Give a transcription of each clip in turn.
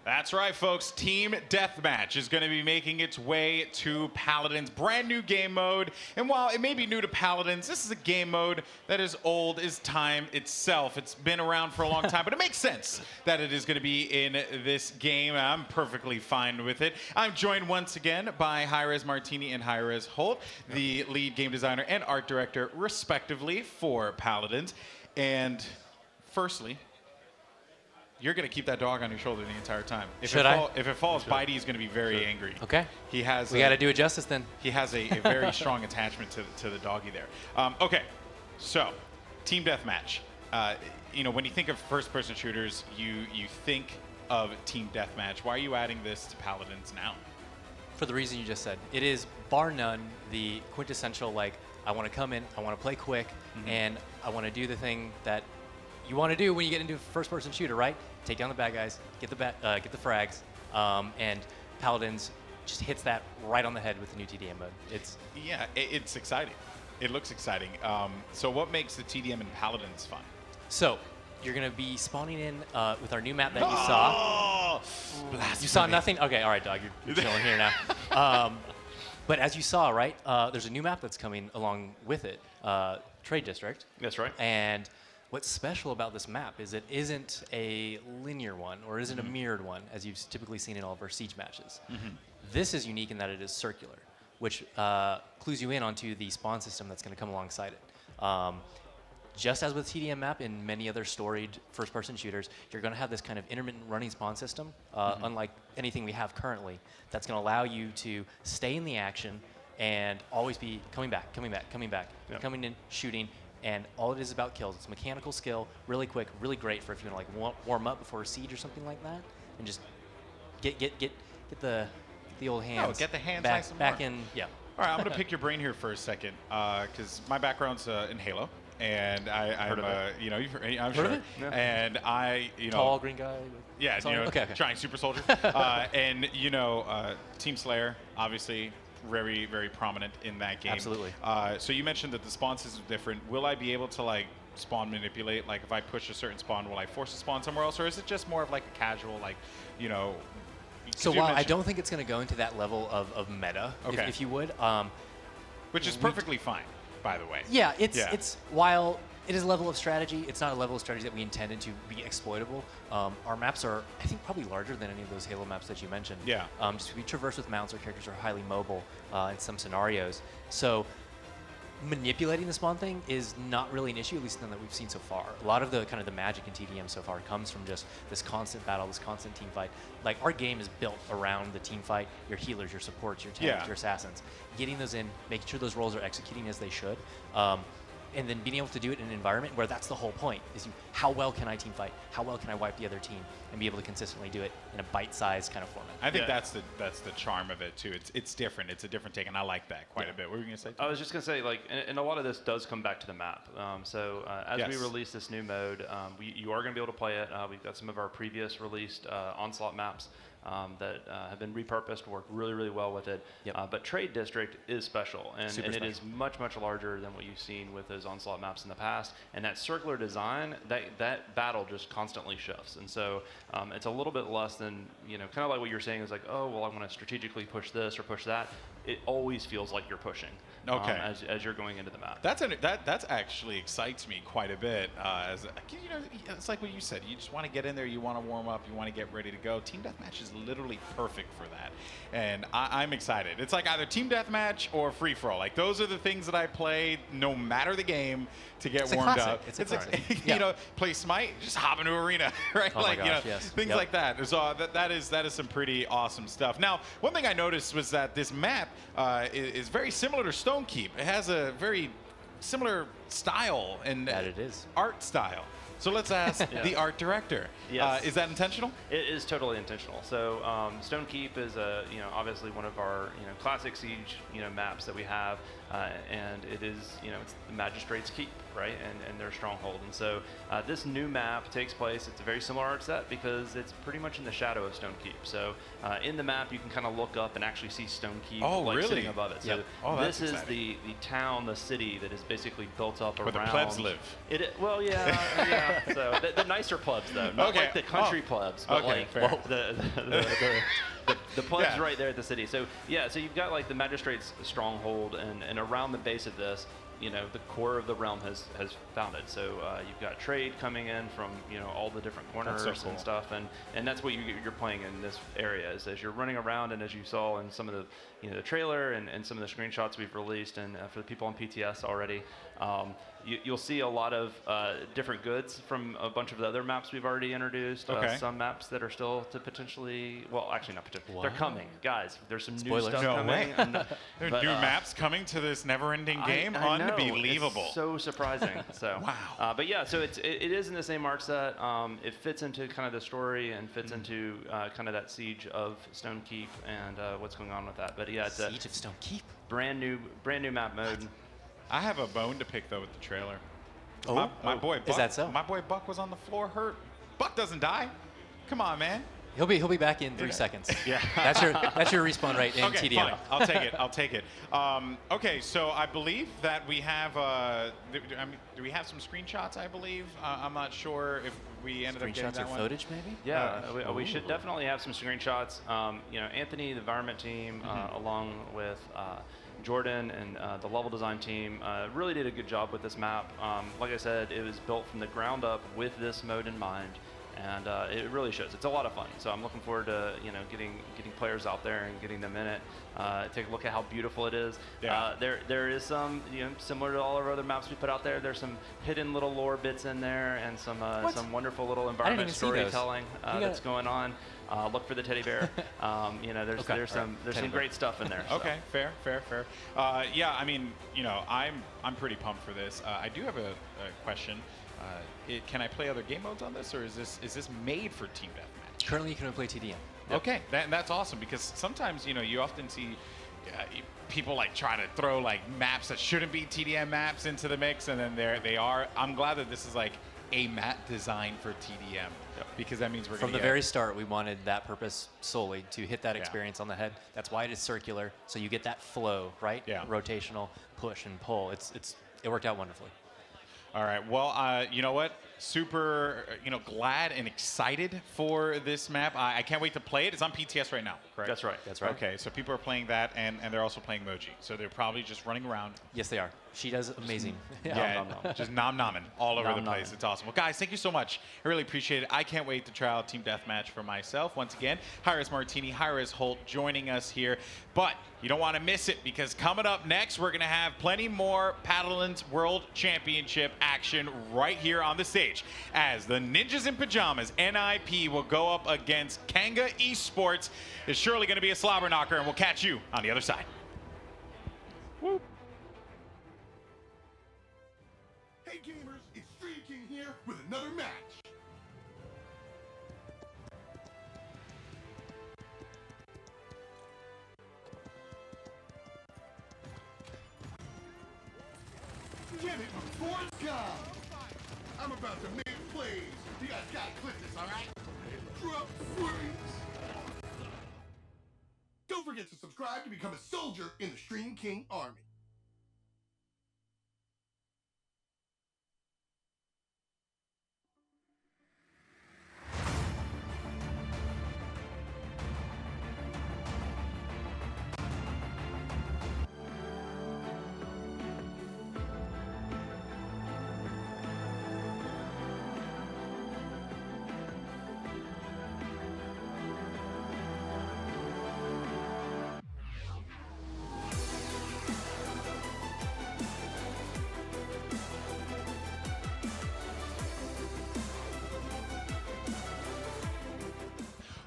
That's right, folks. Team Deathmatch is going to be making its way to Paladins. Brand new game mode. And while it may be new to Paladins, this is a game mode that is old as time itself. It's been around for a long time, but it makes sense that it is going to be in this game. I'm perfectly fine with it. I'm joined once again by Hi-Rez Martini and Hi-Rez Holt, the lead game designer and art director, respectively, for Paladins. And firstly, you're going to keep that dog on your shoulder the entire time. If it falls, Bitey is going to be very angry. Okay. We got to do it justice then. He has a very strong attachment to the doggy there. Okay, so Team Deathmatch. When you think of first-person shooters, you think of Team Deathmatch. Why are you adding this to Paladins now? For the reason you just said. It is, bar none, the quintessential, like, I want to come in, I want to play quick, and I want to do the thing that you want to do when you get into a first-person shooter, right? Take down the bad guys, get the frags, and Paladins just hits that right on the head with the new TDM mode. It's exciting. It looks exciting. So what makes the TDM in Paladins fun? So you're gonna be spawning in with our new map that you saw. You saw nothing? Okay, all right, dog. You're chilling here now. But as you saw, right? There's a new map that's coming along with it. Trade District. That's right. And what's special about this map is it isn't a linear one or isn't a mirrored one as you've typically seen in all of our Siege matches. This is unique in that it is circular, which clues you in onto the spawn system that's going to come alongside it. Just as with TDM map and many other storied first-person shooters, you're going to have this kind of intermittent running spawn system, unlike anything we have currently, that's going to allow you to stay in the action and always be coming back, coming in, shooting. And all it is about kills. It's mechanical skill, really quick, really great for if you want to like warm up before a siege or something like that, and just get the old hands. Get the hands back, nice and back warm. in. Yeah. All right, I'm gonna pick your brain here for a second, because my background's in Halo, and I'm Heard of it? Yeah. And Tall green guy. Yeah, okay. giant super soldier, and Team Slayer, obviously. Very, very prominent in that game. Absolutely. So you mentioned that the spawn system is different. Will I be able to like spawn manipulate? Like if I push a certain spawn, will I force a spawn somewhere else, or is it just more of like a casual, like, So while I don't think it's going to go into that level of meta, if you would, which is perfectly fine, by the way. Yeah, it's while it is a level of strategy, it's not a level of strategy that we intended to be exploitable. Our maps are, I think, probably larger than any of those Halo maps that you mentioned. Yeah. Just we traverse with mounts, our characters are highly mobile in some scenarios. So manipulating the spawn thing is not really an issue, at least none that we've seen so far. A lot of the kind of the magic in TDM so far comes from just this constant battle, this constant team fight. Like our game is built around the team fight, your healers, your supports, your tanks, your assassins. Getting those in, making sure those roles are executing as they should. And then being able to do it in an environment where that's the whole point, is how well can I team fight? How well can I wipe the other team? And be able to consistently do it in a bite-sized kind of format. I think that's the charm of it, too. It's different. It's a different take, and I like that quite a bit. What were you going to say? I was just going to say, like, and a lot of this does come back to the map. As we release this new mode, you are going to be able to play it. We've got some of our previous released Onslaught maps that have been repurposed, work really, really well with it. But Trade District is special, and it is much, much larger than what you've seen with those Onslaught maps in the past. And that circular design, that battle just constantly shifts. And so it's a little bit less than, kind of like what you're saying is like, oh, well, I want to strategically push this or push that. It always feels like you're pushing. Okay. As you're going into the map. That's actually excites me quite a bit. It's like what you said. You just want to get in there. You want to warm up. You want to get ready to go. Team Deathmatch is literally perfect for that, and I'm excited. It's like either Team Deathmatch or Free For All. Like those are the things that I play no matter the game to get warmed up. It's a classic. Play Smite, just hop into arena, right? Oh my gosh, yes. Things like that. So that is some pretty awesome stuff. Now, one thing I noticed was that this map is very similar to Stonekeep. It has a very similar style and art style. So let's ask the art director. Yes. Is that intentional? It is totally intentional. So Stonekeep is obviously one of our classic Siege maps that we have. and it is, it's the Magistrate's Keep, right, and their stronghold. And so this new map takes place. It's a very similar art set because it's pretty much in the shadow of Stone Keep. So in the map, you can kind of look up and actually see Stone Keep sitting above it. So this is the town, the city that is basically built up around. Where the plebs live. Well, yeah. So the nicer plebs, though, not like the country plebs, but like the plebs right there at the city. So so you've got like the Magistrate's stronghold, and around the base of this, the core of the realm has founded. So you've got trade coming in from all the different corners and stuff, and that's what you're playing in this area. Is as you're running around, and as you saw in some of the the trailer and some of the screenshots we've released, and for the people on PTS already. You'll see a lot of different goods from a bunch of the other maps we've already introduced. Some maps that are still to potentially, well, actually not potentially, they're coming. Guys, there's some new stuff coming. There are new maps coming to this never-ending game? I know. Unbelievable. It's so surprising. So, wow. But yeah, so it is in the same art set. It fits into kind of the story and fits into kind of that siege of Stone Keep and what's going on with that. But yeah, it's Siege of Stone Keep? Brand new map mode. I have a bone to pick though with the trailer. Oh, my boy Buck, is that so? My boy Buck was on the floor hurt. Buck doesn't die. Come on, man. He'll be back in 3 seconds. Yeah. That's your respawn rate in TDM. Fine. I'll take it. Okay, so I believe that we have. Do we have some screenshots? I believe. I'm not sure if we ended up getting that one. Screenshots or footage, maybe? Yeah, we should definitely have some screenshots. Anthony, the environment team, along with Jordan and the level design team really did a good job with this map. Like I said, it was built from the ground up with this mode in mind, and it really shows. It's a lot of fun. So I'm looking forward to getting players out there and getting them in it. Take a look at how beautiful it is. Yeah. There is some similar to all of our other maps we put out there. There's some hidden little lore bits in there and some wonderful little environment storytelling that's going on. Look for the teddy bear. There's some great stuff in there. Okay, fair. Yeah, I mean, I'm pretty pumped for this. I do have a question. Can I play other game modes on this, or is this made for team deathmatch? Currently, you can only play TDM. Yep. Okay, that's awesome, because sometimes you often see people like try to throw like maps that shouldn't be TDM maps into the mix, and then there they are. I'm glad that this is like a map designed for TDM. Because that means we're from the very start, we wanted that purpose solely to hit that experience on the head. That's why it is circular, so you get that flow, right? Yeah. Rotational push and pull. It worked out wonderfully. All right. Well, you know what? Super, glad and excited for this map. I can't wait to play it. It's on PTS right now, correct? That's right. That's right. Okay, so people are playing that, and they're also playing Moji. So they're probably just running around. Yes, they are. She does amazing. Just nom-nomming all over the place. It's awesome. Well, guys, thank you so much. I really appreciate it. I can't wait to try out Team Deathmatch for myself. Once again, Hi-Rez Martini, Hi-Rez Holt joining us here. But you don't want to miss it, because coming up next, we're going to have plenty more Paladins World Championship action right here on the stage, as the Ninjas in Pyjamas, NIP, will go up against Kanga Esports. It's surely going to be a slobber knocker, and we'll catch you on the other side. Woo. Hey gamers, it's Stream King here with another match. Get it before it's gone. I'm about to make plays. You guys gotta clip this, alright? Drop freaks. Don't forget to subscribe to become a soldier in the Stream King Army.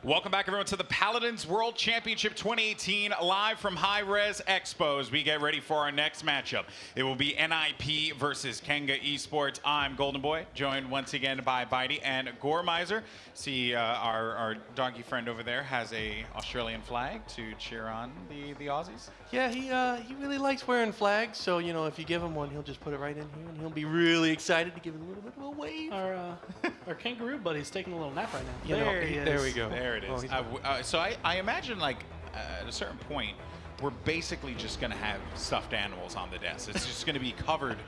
Welcome back, everyone, to the Paladins World Championship 2018, live from Hi-Rez Expos. We get ready for our next matchup. It will be NIP versus Kanga Esports. I'm Golden Boy, joined once again by Bitey and Gormizer. See, our donkey friend over there has a Australian flag to cheer on the Aussies. Yeah, he really likes wearing flags, so, you know, if you give him one, he'll just put it right in here, and he'll be really excited to give it a little bit of a wave. Our kangaroo buddy's taking a little nap right now. You know, There he is. there we go. There it is. So I imagine, like, at a certain point, we're basically just going to have stuffed animals on the desk. It's just going to be covered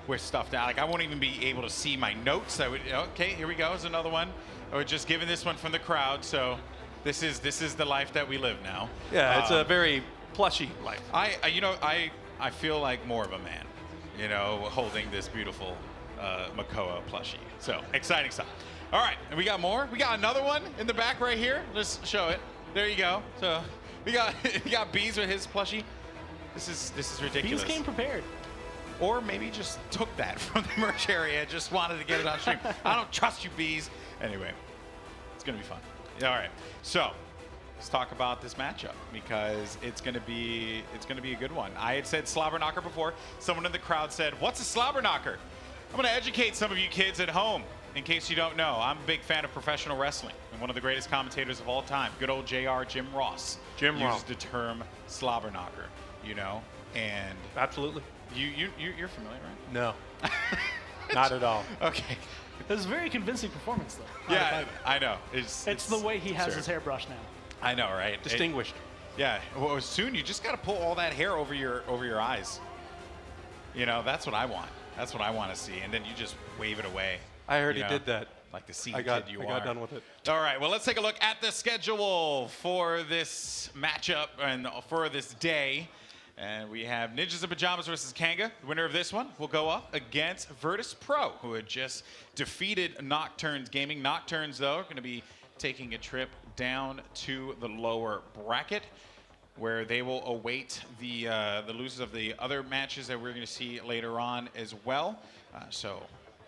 with stuffed animals. Like, I won't even be able to see my notes. Okay, here we go. Here's another one. We're just giving this one from the crowd. So this is the life that we live now. Yeah, it's a very plushy life. I feel like more of a man, you know, holding this beautiful Makoa plushie. So exciting stuff. All right, and we got more. We got another one in the back right here. Let's show it. There you go. So we got Bees with his plushie. This is ridiculous. Bees came prepared. Or maybe just took that from the merch area, just wanted to get it on stream. I don't trust you, Bees. Anyway, it's gonna be fun. All right, so let's talk about this matchup because it's gonna be a good one. I had said slobber knocker before. Someone in the crowd said, "What's a slobber knocker?" I'm gonna educate some of you kids at home. In case you don't know, I'm a big fan of professional wrestling and one of the greatest commentators of all time, good old JR Jim Ross. Used the term slobber knocker, you know, and Absolutely. you're familiar, right? No, not at all. Okay. It was a very convincing performance, though. Yeah, I know. It's the way he has his hairbrush now. I know, right? Distinguished. Yeah. Well, soon you just got to pull all that hair over your eyes. You know, that's what I want. That's what I want to see, and then you just wave it away. I already you know, did that. Like the sea I kid you I are. got done with it. All right. Well, let's take a look at the schedule for this matchup and for this day. And we have Ninjas in Pyjamas versus Kanga. The winner of this one will go up against Virtus Pro, who had just defeated Nocturnes Gaming. Nocturnes, though, are going to be taking a trip down to the lower bracket, where they will await the losers of the other matches that we're going to see later on as well. So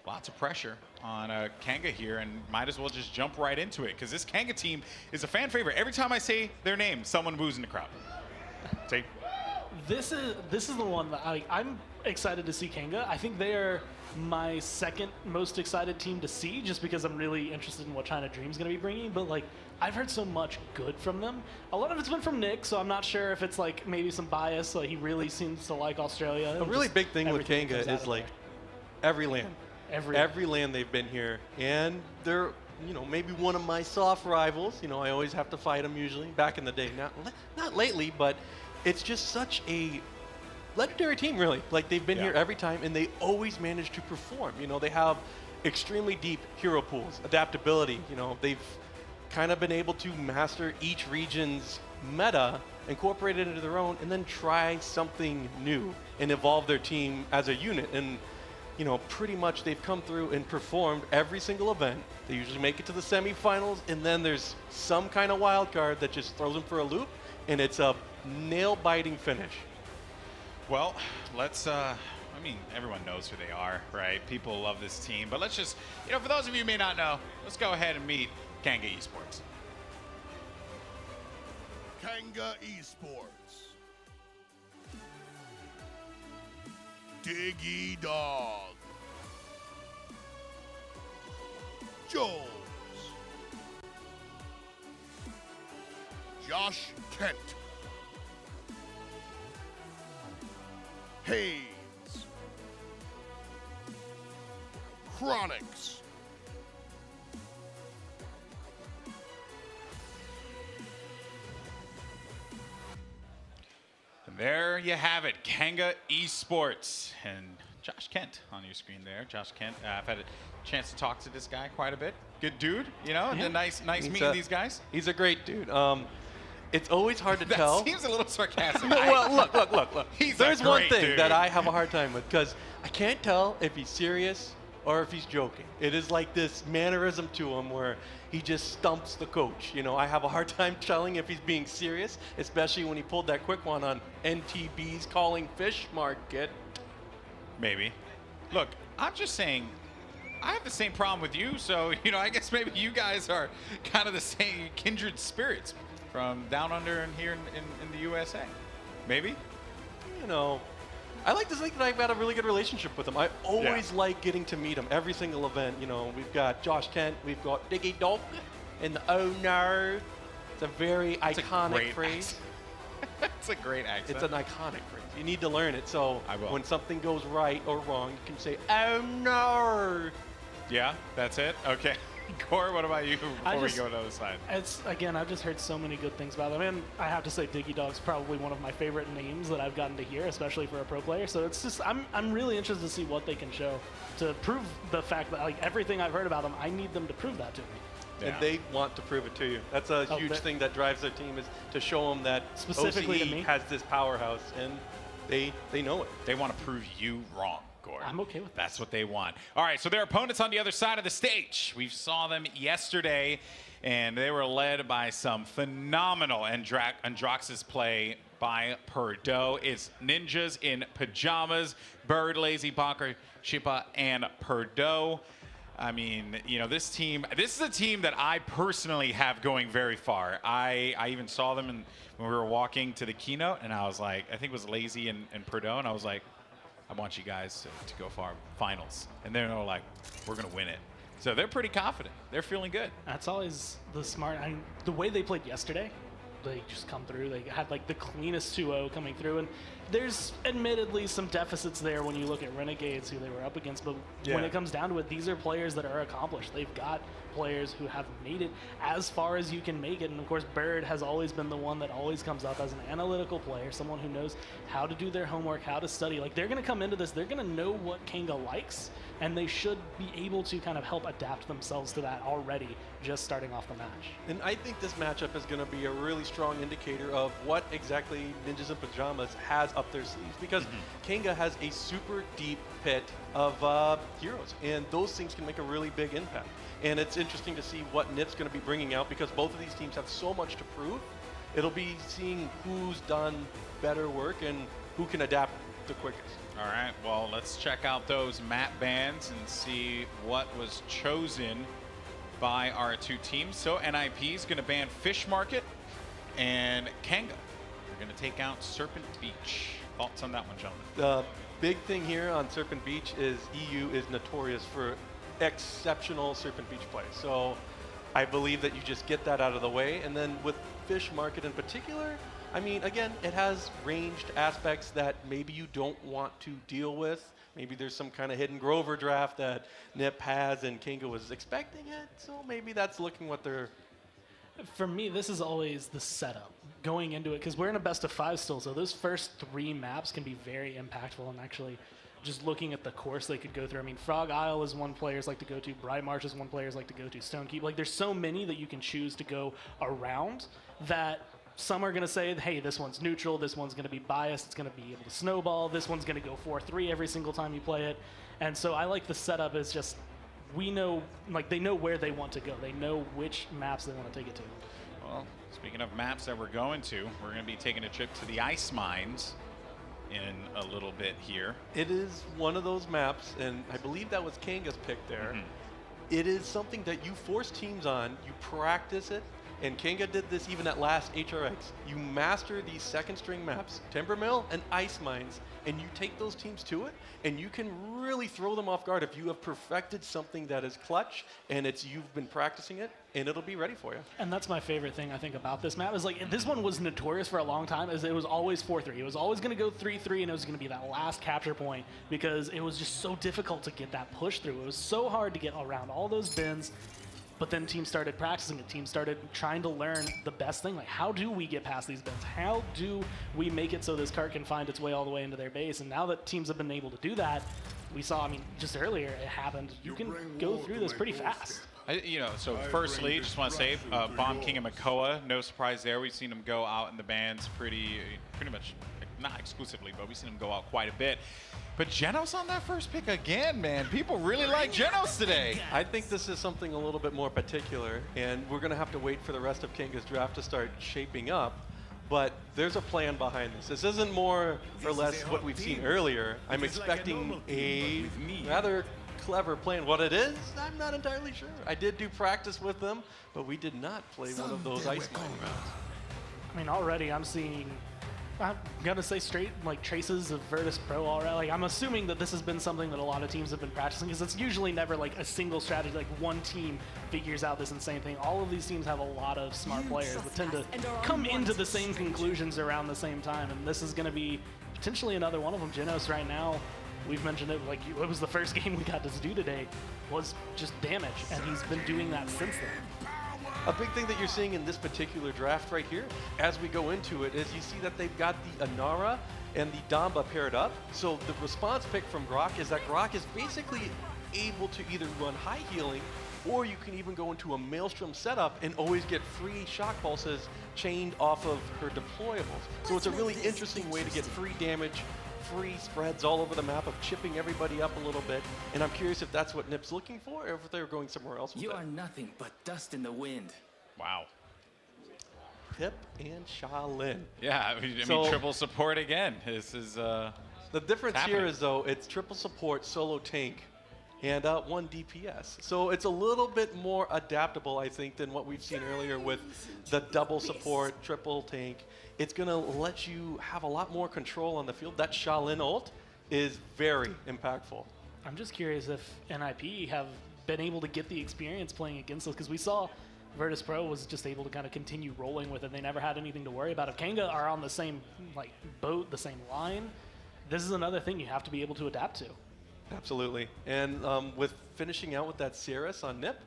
lots of pressure on Kanga here, and might as well just jump right into it, because this Kanga team is a fan favorite. Every time I say their name, someone boos in the crowd. See? This is the one that I'm excited to see Kanga. I think they are my second most excited team to see, just because I'm really interested in what China Dream's going to be bringing. But like, I've heard so much good from them. A lot of it's been from Nick, so I'm not sure if it's like maybe some bias. Like, he really seems to like Australia. A really big thing with Everything Kanga comes out is of like there. every land. Every land they've been here, and they're, you know, maybe one of my soft rivals. You know, I always have to fight them usually. Back in the day, not lately, but it's just such a legendary team, really. Like, they've been here every time, and they always manage to perform. You know, they have extremely deep hero pools, adaptability. You know, they've kind of been able to master each region's meta, incorporate it into their own, and then try something new and evolve their team as a unit. And you know, pretty much they've come through and performed every single event. They usually make it to the semifinals, and then there's some kind of wild card that just throws them for a loop, and it's a nail-biting finish. Well, let's, I mean, everyone knows who they are, right? People love this team. But let's just, you know, for those of you who may not know, let's go ahead and meet Kanga Esports. Kanga Esports. DiGeDoG. Joelz. joshkent. Haydz. Kronicx. And there you have it, Kanga Esports. And Josh Kent on your screen there. Josh Kent, I've had a chance to talk to this guy quite a bit. Good dude, you know, and nice meeting these guys. He's a great dude. It's always hard to That tell. seems a little sarcastic. Well, look. There's one thing dude. that I have a hard time with, because I can't tell if he's serious or if he's joking. It is like this mannerism to him where he just stumps the coach. You know, I have a hard time telling if he's being serious, especially when he pulled that quick one on NTB's calling fish market. Maybe. Look, I'm just saying, I have the same problem with you, so, I guess maybe you guys are kind of the same kindred spirits from down under and here in the USA. Maybe? I like to think that I've got a really good relationship with them. I always like getting to meet them every single event. We've got joshkent, we've got DiGeDoG, and the oh no. It's a very iconic phrase. It's a great accent. It's an iconic phrase. You need to learn it, so I will. when something goes right or wrong, you can say, oh no. Yeah, that's it? Okay. Core, what about you before we go to the other side? Again, I've just heard so many good things about them, and I have to say DiGeDoG's probably one of my favorite names that I've gotten to hear, especially for a pro player. So it's just, I'm really interested to see what they can show to prove the fact that everything I've heard about them, I need them to prove that to me. Yeah. And they want to prove it to you. That's a huge thing that drives their team, is to show them that specifically OCE to me has this powerhouse, and they know it. They want to prove you wrong, Gore. I'm okay with that. That's what they want. All right, so their opponents on the other side of the stage. We saw them yesterday, and they were led by some phenomenal Androxus play by PERDO. It's Ninjas in Pyjamas, Bird, Laizy, bonkar, Shipa, and PERDO. I mean, this is a team that I personally have going very far. I even saw them when we were walking to the keynote, and I was like, I think it was Laizy and PERDO, and I was like, I want you guys to go far, finals. And they're like, we're going to win it. So they're pretty confident. They're feeling good. That's always the smart. The way they played yesterday, they just come through. They had the cleanest 2-0 coming through, and there's admittedly some deficits there when you look at Renegades, who they were up against. But when it comes down to it, these are players that are accomplished. They've got players who have made it as far as you can make it. And of course, Bird has always been the one that always comes up as an analytical player, someone who knows how to do their homework, how to study. They're going to come into this, they're going to know what Kanga likes, and they should be able to kind of help adapt themselves to that already, just starting off the match. And I think this matchup is going to be a really strong indicator of what exactly Ninjas in Pyjamas has up their sleeves, because Kanga has a super deep pit of heroes, and those things can make a really big impact. And it's interesting to see what NIP's going to be bringing out, because both of these teams have so much to prove. It'll be seeing who's done better work and who can adapt the quickest. All right, well, let's check out those map bans and see what was chosen by our two teams. So NIP is going to ban Fish Market, and Kanga are going to take out Serpent Beach. Thoughts on that one, gentlemen? The big thing here on Serpent Beach is EU is notorious for exceptional Serpent Beach play. So I believe that you just get that out of the way. And then with Fish Market in particular, I mean, again, it has ranged aspects that maybe you don't want to deal with. Maybe there's some kind of hidden Grover draft that NIP has and Kanga was expecting it. So maybe that's looking what they're... For me, this is always the setup going into it, because we're in a best of 5 still, so those first 3 maps can be very impactful. And actually, just looking at the course they could go through, I mean, Frog Isle is one players like to go to, Bright Marsh is one players like to go to, Stonekeep. There's so many that you can choose to go around that some are going to say, hey, this one's neutral, this one's going to be biased, it's going to be able to snowball, this one's going to go 4-3 every single time you play it. And so I like the setup is just, we know, they know where they want to go. They know which maps they want to take it to. Well, speaking of maps that we're going to, we're going to be taking a trip to the Ice Mines in a little bit here. It is one of those maps, and I believe that was Kanga's pick there. It is something that you force teams on, you practice it, and Kanga did this even at last HRX. You master these second string maps, Timber Mill and Ice Mines, and you take those teams to it, and you can really throw them off guard if you have perfected something that is clutch, and you've been practicing it, and it'll be ready for you. And that's my favorite thing, I think, about this map is this one was notorious for a long time, as it was always 4-3. It was always going to go 3-3, and it was going to be that last capture point, because it was just so difficult to get that push through. It was so hard to get around all those bins. But then teams started practicing it. Teams started trying to learn the best thing. How do we get past these bins? How do we make it so this cart can find its way all the way into their base? And now that teams have been able to do that, we saw, just earlier it happened. You can go through this pretty fast. So firstly, just want to say, Bomb King and Makoa, no surprise there. We've seen them go out in the bans pretty much, not exclusively, but we've seen them go out quite a bit. But Genos on that first pick again, man. People really like Genos today. I think this is something a little bit more particular, and we're going to have to wait for the rest of Kanga's draft to start shaping up. But there's a plan behind this. This isn't more or less what we've seen earlier. I'm expecting a rather clever playing. What it is, I'm not entirely sure. I did do practice with them, but we did not play one of those ice mine rounds. I mean, already I'm seeing, I'm gonna say straight like traces of Virtus Pro already. Like I'm assuming that this has been something that a lot of teams have been practicing because it's usually never like a single strategy. Like one team figures out this insane thing. All of these teams have a lot of smart players that tend to come into the same conclusions around the same time, and this is gonna be potentially another one of them. Genos right now, we've mentioned it. Like it was the first game we got to do today was just damage, and he's been doing that since then. A big thing that you're seeing in this particular draft right here, as we go into it, is you see that they've got the Inara and the Damba paired up. So the response pick from Grok is that Grok is basically able to either run high healing, or you can even go into a Maelstrom setup and always get free shock pulses chained off of her deployables. So it's a really interesting way to get free damage, free spreads all over the map of chipping everybody up a little bit. And I'm curious if that's what Nip's looking for, or if they're going somewhere else with You it. are nothing but dust in the wind. Wow. Pip and Shaolin. Yeah, I mean, So- triple support again. This is The difference here happening. is, though, it's triple support, solo tank, and 1 DPS. So it's a little bit more adaptable, I think, than what we've seen earlier with the double support, triple tank. It's going to let you have a lot more control on the field. That Shaolin ult is very impactful. I'm just curious if NIP have been able to get the experience playing against us, because we saw Virtus Pro was just able to kind of continue rolling with it. They never had anything to worry about. If Kanga are on the same like boat, the same line, this is another thing you have to be able to adapt to. Absolutely. And with finishing out with that Ceres on Nip,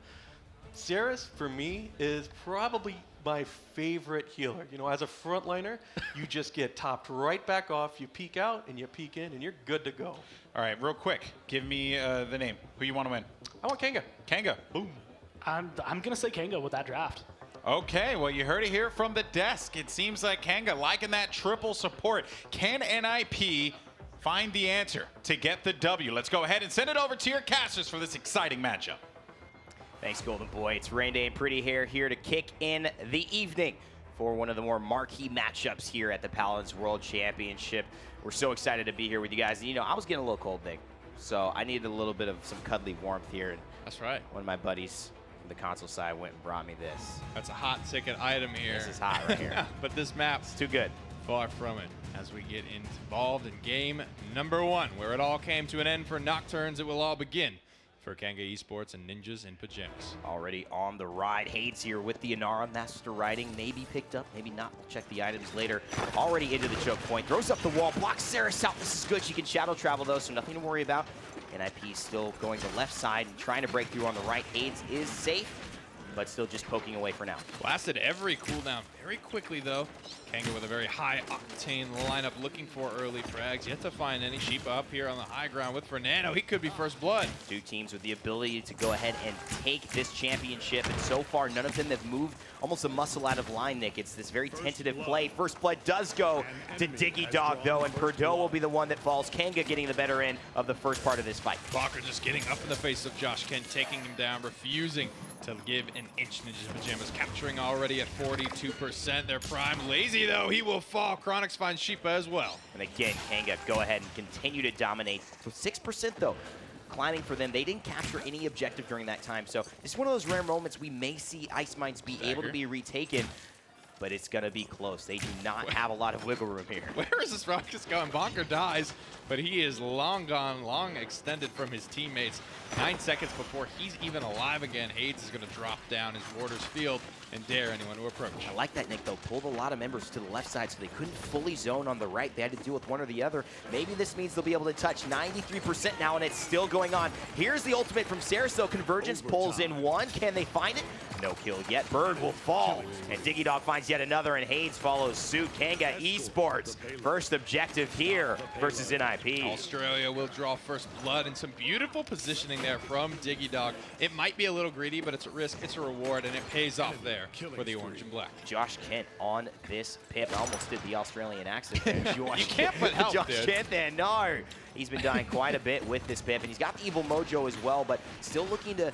Ceres, for me, is probably my favorite healer. You know, as a frontliner, you just get topped right back off, you peek out, and you peek in, and you're good to go. all right. Real quick, give me the name. Who you want to win? I want Kanga. Kanga. Boom. I'm gonna say Kanga with that draft. Okay, well, you heard it here from the desk. It seems like Kanga liking that triple support. Can NIP find the answer to get the W? Let's go ahead and send it over to your casters for this exciting matchup. Thanks, Golden Boy. It's Rain Day and Pretty Hair here to kick in the evening for one of the more marquee matchups here at the Paladins World Championship. We're so excited to be here with you guys. And, you know, I was getting a little cold, Nick, so I needed a little bit of some cuddly warmth here. And That's right. one of my buddies from the console side went and brought me this. That's a hot ticket item here. This is hot right here. But this map, It's too good. far from it. As we get involved in game number 1, where it all came to an end for Nocturnes, it will all begin for Kanga Esports and Ninjas in Pyjamas. Already on the ride. Haydz here with the Inara. Master riding, maybe picked up, maybe not. We'll check the items later. Already into the choke point. Throws up the wall, blocks Ceres out. This is good. She can shadow travel, though, so nothing to worry about. NIP still going the left side and trying to break through on the right. Haydz is safe, but still just poking away for now. Blasted every cooldown very quickly, though. Kanga with a very high octane lineup looking for early frags. Yet to find any. Shipa up here on the high ground with Fernando. He could be first blood. Two teams with the ability to go ahead and take this championship, and so far none of them have moved almost a muscle out of line, Nick. It's this very tentative play. First blood does go to DiGeDoG, though, and PERDO will be the one that falls. Kanga getting the better end of the first part of this fight. bonkar just getting up in the face of joshkent, taking him down, refusing to give an inch. Ninjas Pyjamas capturing already at 42%. They're primed. Laizy, though, he will fall. Kronicx finds Shipa as well. And again, Kanga go ahead and continue to dominate. So 6% though, climbing for them. They didn't capture any objective during that time. So it's one of those rare moments we may see Ice Mines be able to be retaken, but it's going to be close. They do not have a lot of wiggle room here. Where is this rocket going? Bonkar dies, but he is long gone, long extended from his teammates. 9 seconds before he's even alive again. Haydz is going to drop down his warder's field and dare anyone to approach. I like that, Nick, though. Pulled a lot of members to the left side, so they couldn't fully zone on the right. They had to deal with one or the other. Maybe this means they'll be able to touch 93% now, and it's still going on. Here's the ultimate from Ceres, though. Convergence pulls in one. Can they find it? No kill yet. Bird will fall, and DiGeDoG finds yet another, and Haydz follows suit. Kanga Esports, first objective here versus NIP. Australia will draw first blood, and some beautiful positioning there from DiGeDoG. It might be a little greedy, but it's a risk, it's a reward, and it pays off there for the orange and black. joshkent on this pip. I almost did the Australian accent there. You can't put help, dude. joshkent there, no. He's been dying quite a bit with this pip, and he's got the evil mojo as well, but still looking to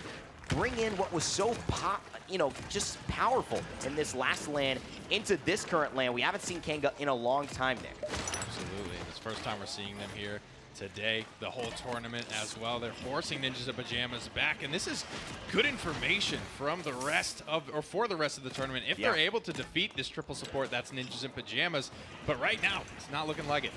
bring in what was so just powerful in this last land into this current land. We haven't seen Kanga in a long time, Nick. Absolutely. It's the first time we're seeing them here today, the whole tournament as well. They're forcing Ninjas in Pyjamas back, and this is good information from the rest of, or for the rest of the tournament. If they're able to defeat this triple support, that's Ninjas in Pyjamas. But right now, it's not looking like it.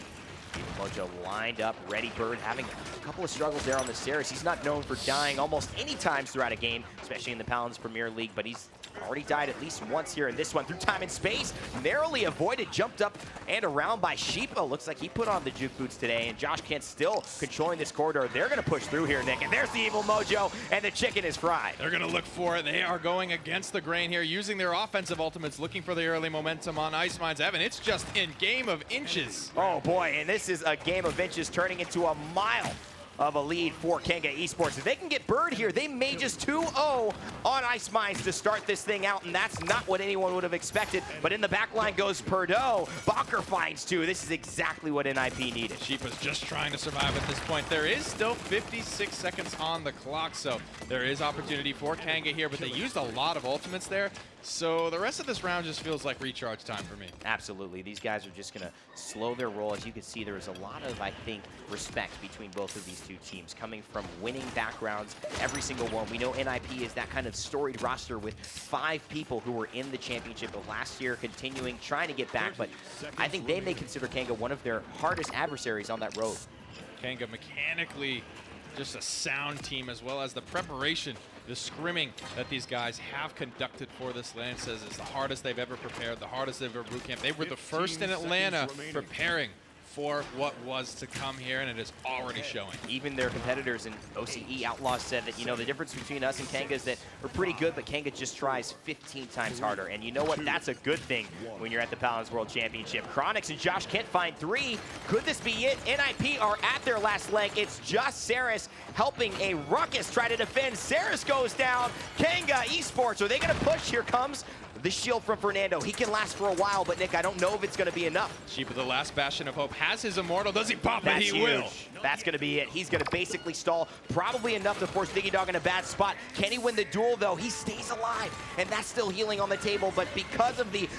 Mojo lined up, ready Bird having a couple of struggles there on the stairs. He's not known for dying almost any times throughout a game, especially in the Paladins Premier League, but he's already died at least once here in this one through time and space. Narrowly avoided, jumped up and around by Shipa. Looks like he put on the juke boots today, and joshkent still controlling this corridor. They're going to push through here, Nick, and there's the evil Mojo, and the chicken is fried. They're going to look for it. They are going against the grain here, using their offensive ultimates, looking for the early momentum on Ice Mines. Evan, it's just in game of inches. Oh boy, and this is a game of inches turning into a mile of a lead for Kanga Esports. If they can get Bird here, they may just 2-0 on Ice Mines to start this thing out, and that's not what anyone would have expected. But in the back line goes PERDO. bonkar finds 2. This is exactly what NIP needed. Shipa's just trying to survive at this point. There is still 56 seconds on the clock, so there is opportunity for Kanga here, but they used a lot of ultimates there. So the rest of this round just feels like recharge time for me. Absolutely. These guys are just going to slow their roll. As you can see, there is a lot of, I think, respect between both of these two teams coming from winning backgrounds, every single one. We know NIP is that kind of storied roster with 5 people who were in the championship of last year, continuing, trying to get back, but I think they may consider Kanga one of their hardest adversaries on that road. Kanga mechanically just a sound team, as well as the preparation, the scrimming that these guys have conducted for this LAN says is the hardest they've ever prepared, the hardest they've ever boot camp. They were the first in Atlanta preparing for what was to come here, and it is already showing. Even their competitors in OCE Outlaws said that, you know, the difference between us and Kanga is that we're pretty good, but Kanga just tries 15 times harder. And you know what? That's a good thing when you're at the Paladins World Championship. Kronicx and joshkent find 3. Could this be it? NIP are at their last leg. It's just Saris helping a ruckus try to defend. Saris goes down. Kanga Esports, are they going to push? Here comes the shield from Fernando. He can last for a while, but Nick, I don't know if it's going to be enough. Shipa, the last bastion of hope, has his immortal. Does he pop That's it? He huge. will. That's going to be it. He's going to basically stall. Probably enough to force DiGeDoG in a bad spot. Can he win the duel, though? He stays alive, and that's still healing on the table, but because of the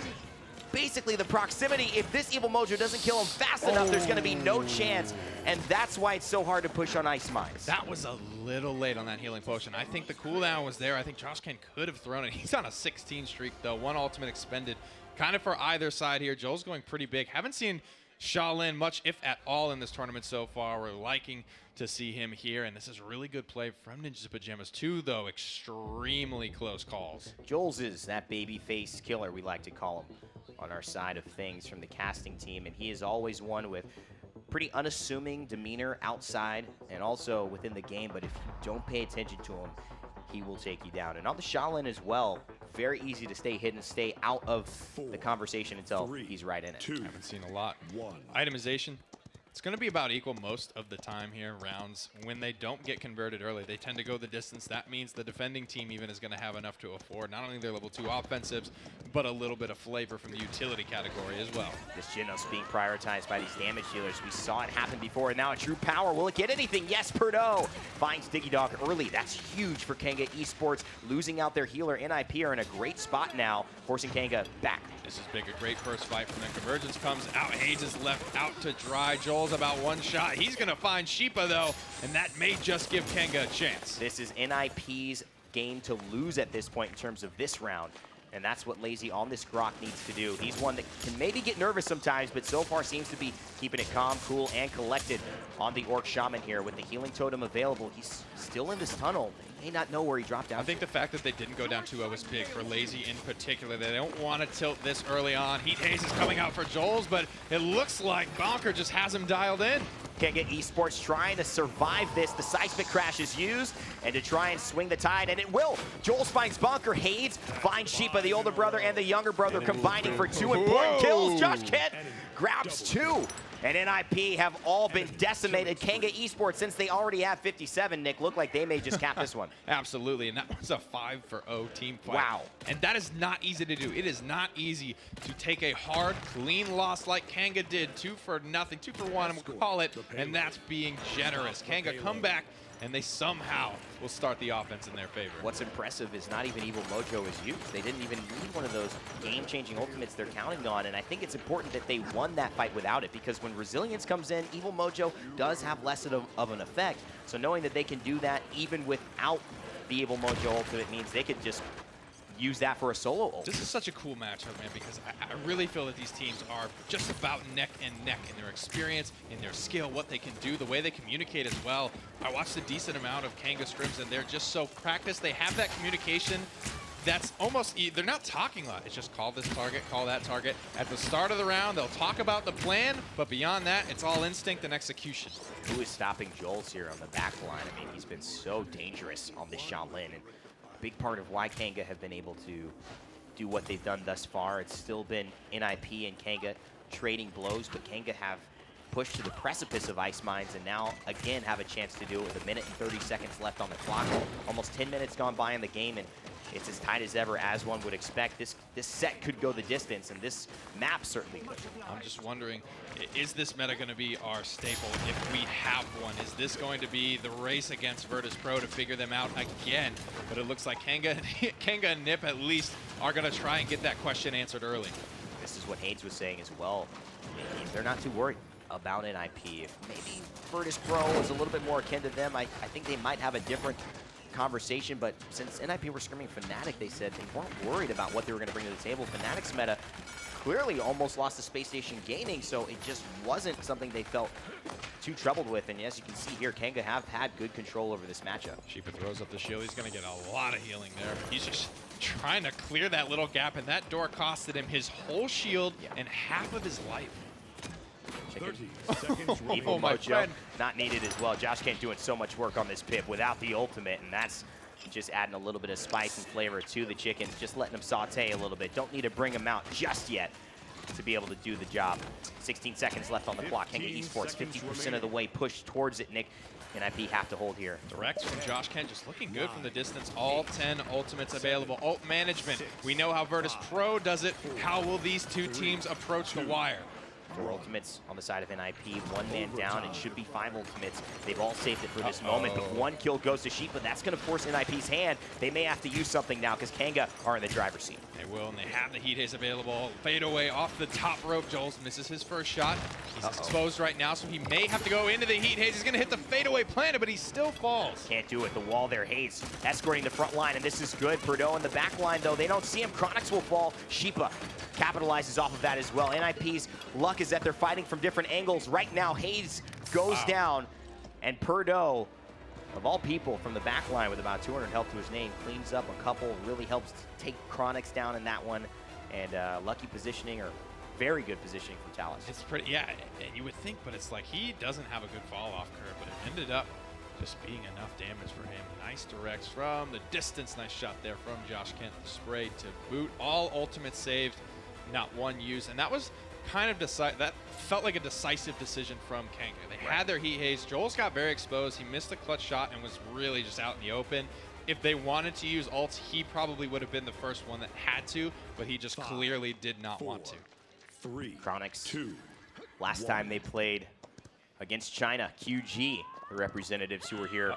basically the proximity, if this evil Mojo doesn't kill him fast enough, there's going to be no chance, and that's why it's so hard to push on Ice Mines. That was a little late on that healing potion. I think the cooldown was there. I think joshkent could have thrown it. He's on a 16 streak, though. 1 ultimate expended, kind of for either side here. Joel's going pretty big. Haven't seen Shaolin much, if at all, in this tournament so far. We're liking to see him here, and this is really good play from Ninjas in Pyjamas. 2, though, extremely close calls. Joelz is that baby face killer, we like to call him, on our side of things from the casting team, and he is always one with pretty unassuming demeanor outside and also within the game, but if you don't pay attention to him, he will take you down. And on the Shaolin as well, very easy to stay hidden, stay out of the conversation until he's right in it. I haven't seen a lot. Itemization. It's going to be about equal most of the time here, rounds. When they don't get converted early, they tend to go the distance. That means the defending team even is going to have enough to afford not only their level 2 offensives, but a little bit of flavor from the utility category as well. This Genos being prioritized by these damage dealers. We saw it happen before, and now a true power. Will it get anything? Yes, PERDO finds DiGeDoG early. That's huge for Kanga Esports. Losing out their healer, NIP are in a great spot now, forcing Kanga back. This is big, a great first fight from them. Convergence comes out. Haydz is left out to dry. Joel's about 1 shot. He's going to find Shipa, though, and that may just give Kanga a chance. This is NIP's game to lose at this point in terms of this round, and that's what Laizy on this Grok needs to do. He's one that can maybe get nervous sometimes, but so far seems to be keeping it calm, cool, and collected on the Orc Shaman here. With the healing totem available, he's still in this tunnel. He may not know where he dropped down. I think the fact that they didn't go down 2-0 is big for Laizy in particular. They don't want to tilt this early on. Heat Haze is coming out for Joelz, but it looks like bonkar just has him dialed in. Kanga Esports trying to survive this. The seismic crash is used, and to try and swing the tide, and it will. Joelz finds bonkar. Haydz finds Shipa, the older brother and the younger brother, combining for 2 important kills. joshkent grabs 2. And NIP have all been decimated. Kanga Esports, since they already have 57, Nick, look like they may just cap this one. Absolutely, and that was a 5-0 team fight. Wow. And that is not easy to do. It is not easy to take a hard, clean loss like Kanga did. 2 for nothing, 2 for 1, we'll call it, and that's being generous. Kanga come back and they somehow will start the offense in their favor. What's impressive is not even Evil Mojo is used. They didn't even need one of those game-changing ultimates they're counting on, and I think it's important that they won that fight without it, because when Resilience comes in, Evil Mojo does have less of an effect. So knowing that they can do that even without the Evil Mojo ultimate means they could just use that for a solo ult. This is such a cool matchup, man, because I really feel that these teams are just about neck and neck in their experience, in their skill, what they can do, the way they communicate as well. I watched a decent amount of Kanga scrims, and they're just so practiced. They have that communication that's almost, they're not talking a lot. It's just call this target, call that target. At the start of the round, they'll talk about the plan, but beyond that, it's all instinct and execution. Who is stopping Joelz here on the back line? I mean, he's been so dangerous on this Shaolin, and big part of why Kanga have been able to do what they've done thus far. It's still been NIP and Kanga trading blows, but Kanga have pushed to the precipice of Ice Mines and now again have a chance to do it with 1 minute and 30 seconds left on the clock. Almost 10 minutes gone by in the game, and it's as tight as ever, as one would expect. This set could go the distance, and this map certainly could. I'm just wondering, is this meta going to be our staple if we have one? Is this going to be the race against Virtus.pro to figure them out again? But it looks like Kanga and Nip at least are going to try and get that question answered early. This is what Haydz was saying as well. They're not too worried about NIP. If maybe Virtus.pro is a little bit more akin to them, I think they might have a different conversation, but since NIP were scrimming Fnatic, they said they weren't worried about what they were going to bring to the table. Fnatic's meta clearly almost lost to Space Station Gaming, so it just wasn't something they felt too troubled with. And as you can see here, Kanga have had good control over this matchup. Shipa throws up the shield. He's going to get a lot of healing there. He's just trying to clear that little gap, and that door costed him his whole shield and half of his life. 30 seconds remaining. Evil my Mojo friend. not needed as well. joshkent doing so much work on this pip without the ultimate, and that's just adding a little bit of spice and flavor to the chicken, just letting them saute a little bit. Don't need to bring them out just yet to be able to do the job. 16 seconds left on the clock. Kanga Esports 50% of the way pushed towards it, Nick. NIP have to hold here. Directs from joshkent, just looking good from the distance. All 10 ultimates available. Ult management. We know how Virtus.pro does it. How will these two teams approach the wire? 4 ultimates on the side of NIP, 1 man down, and should be 5 ultimates. They've all saved it for this moment, but 1 kill goes to Shipa. That's going to force NIP's hand. They may have to use something now because Kanga are in the driver's seat. They will, and they have the heat haze available. Fade away off the top rope. Joelz misses his first shot. He's exposed right now, so he may have to go into the heat haze. He's going to hit the fadeaway planet, but he still falls. Can't do it. The wall there, Haydz escorting the front line, and this is good. PERDO in the back line, though. They don't see him. Kronicx will fall. Shipa capitalizes off of that as well. NIP's luck is that they're fighting from different angles. Right now, Haydz goes down, and PERDO, of all people, from the back line with about 200 health to his name, cleans up a couple, really helps take Kronicx down in that one, and lucky positioning, or very good positioning from Talus. It's pretty, yeah, and you would think, but it's like he doesn't have a good fall-off curve, but it ended up just being enough damage for him. Nice directs from the distance. Nice shot there from joshkent. Spray to boot. All ultimates saved, not one used, and that was kind of that felt like a decisive decision from Kanga. They had their heat haze. Joelz got very exposed. He missed a clutch shot and was really just out in the open. If they wanted to use ults, he probably would have been the first one that had to, but he just clearly did not want to. 3, Kronicx, 2, last time they played against China, QG, the representatives who were here.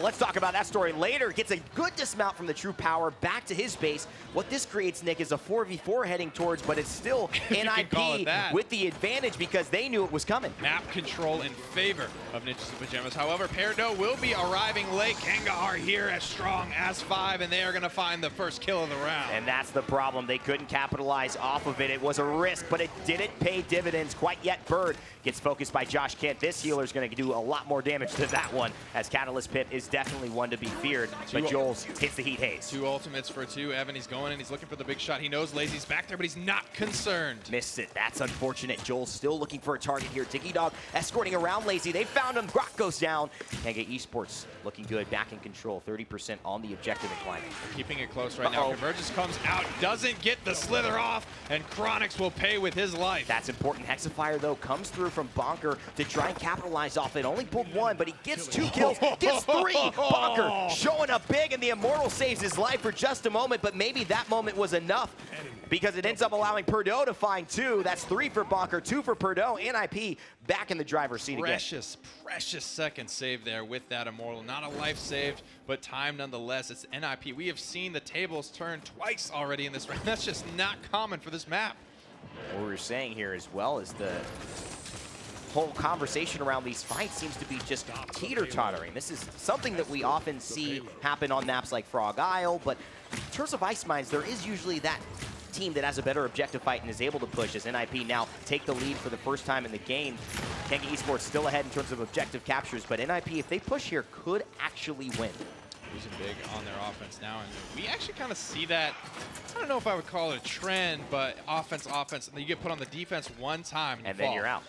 Let's talk about that story later. Gets a good dismount from the True Power back to his base. What this creates, Nick, is a 4v4 heading towards, but it's still NIP with the advantage because they knew it was coming. Map control in favor of Ninjas and Pyjamas. However, PERDO will be arriving late. Kanga are here as strong as 5, and they are going to find the first kill of the round. And that's the problem. They couldn't capitalize off of it. It was a risk, but it didn't pay dividends quite yet. Bird gets focused by joshkent. This healer is going to do a lot more damage to that one, as Catalyst Pip is definitely one to be feared, but Joelz hits the heat haze. 2 ultimates for 2. Evan, he's going in. He's looking for the big shot. He knows Laizy's back there, but he's not concerned. Missed it. That's unfortunate. Joelz still looking for a target here. DiGeDoG escorting around Laizy. They found him. Grok goes down. Kanga Esports looking good, back in control. 30% on the objective and climbing. They're keeping it close right now. Convergence comes out, doesn't get the slither off, and Kronicx will pay with his life. That's important. Hexifier, though, comes through from bonkar to try and capitalize off it. Only pulls hold one, but he gets 2 kills, gets 3. bonkar showing up big, and the Immortal saves his life for just a moment, but maybe that moment was enough because it ends up allowing PERDO to find 2. That's 3 for bonkar, 2 for PERDO. NIP back in the driver's seat again. Precious second save there with that Immortal. Not a life saved, but time nonetheless. It's NIP. We have seen the tables turn twice already in this round. That's just not common for this map. What we were saying here as well is the whole conversation around these fights seems to be just teeter-tottering. This is something that we often see happen on maps like Frog Isle, but in terms of Ice Mines, there is usually that team that has a better objective fight and is able to push, as NIP now take the lead for the first time in the game. Kanga Esports still ahead in terms of objective captures, but NIP, if they push here, could actually win. Losing big on their offense now, and we actually kind of see that. I don't know if I would call it a trend, but offense, and then you get put on the defense one time, and then you're out.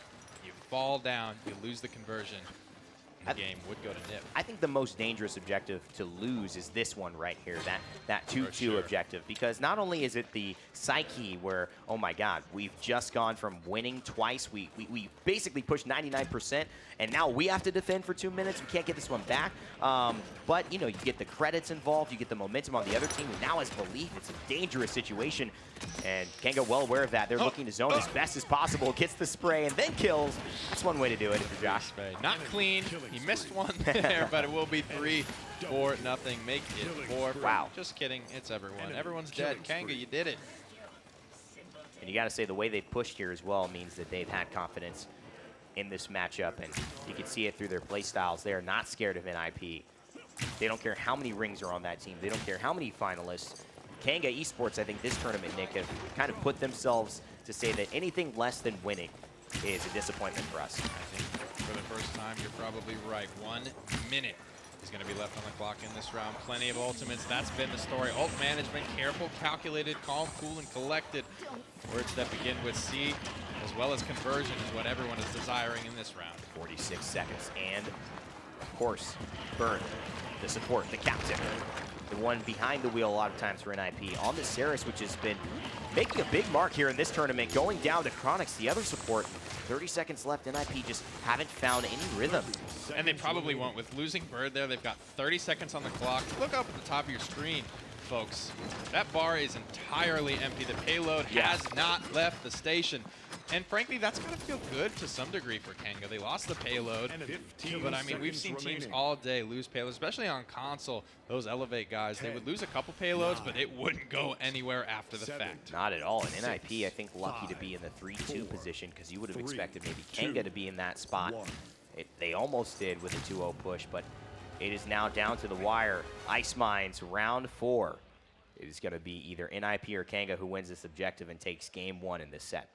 You fall down, you lose the conversion. The game would go to nip. I think the most dangerous objective to lose is this one right here, that 2-2 objective, because not only is it the psyche where, oh my God, we've just gone from winning twice, we basically pushed 99%, and now we have to defend for 2 minutes. We can't get this one back. But you know, you get the credits involved, you get the momentum on the other team, who now has belief. It's a dangerous situation, and Kanga well aware of that. They're looking to zone as best as possible, gets the spray and then kills. That's one way to do it if you're Josh. Not clean. He missed one there, but it will be 3-4-0. Make it 4. Wow. Just kidding. It's everyone. Everyone's dead. Kanga, you did it. And you got to say the way they've pushed here as well means that they've had confidence in this matchup, and you can see it through their play styles. They are not scared of NIP. They don't care how many rings are on that team. They don't care how many finalists. Kanga Esports, I think this tournament, Nick, have kind of put themselves to say that anything less than winning is a disappointment for us. I think for the first time, you're probably right. 1 minute is going to be left on the clock in this round. Plenty of ultimates. That's been the story. Ult management, careful, calculated, calm, cool, and collected. Words that begin with C, as well as conversion, is what everyone is desiring in this round. 46 seconds, and of course, Burn, the support, the captain, the one behind the wheel a lot of times for NIP on the Ceres, which has been making a big mark here in this tournament, going down to Kronicx, the other support. 30 seconds left, NIP just haven't found any rhythm. And they probably won't. With losing Bird there, they've got 30 seconds on the clock. Look up at the top of your screen, folks. That bar is entirely empty. The payload has not left the station. And frankly, that's going to feel good to some degree for Kanga. They lost the payload, but I mean, we've seen teams all day lose payloads, especially on console. Those Elevate guys, they would lose a couple payloads, but it wouldn't go anywhere after the fact. Not at all. And NIP, I think, lucky to be in the 3-2 position, because you would have expected maybe Kanga to be in that spot. They almost did with a 2-0 push, but it is now down to the wire. Ice Mines, round 4. It is going to be either NIP or Kanga who wins this objective and takes game 1 in this set.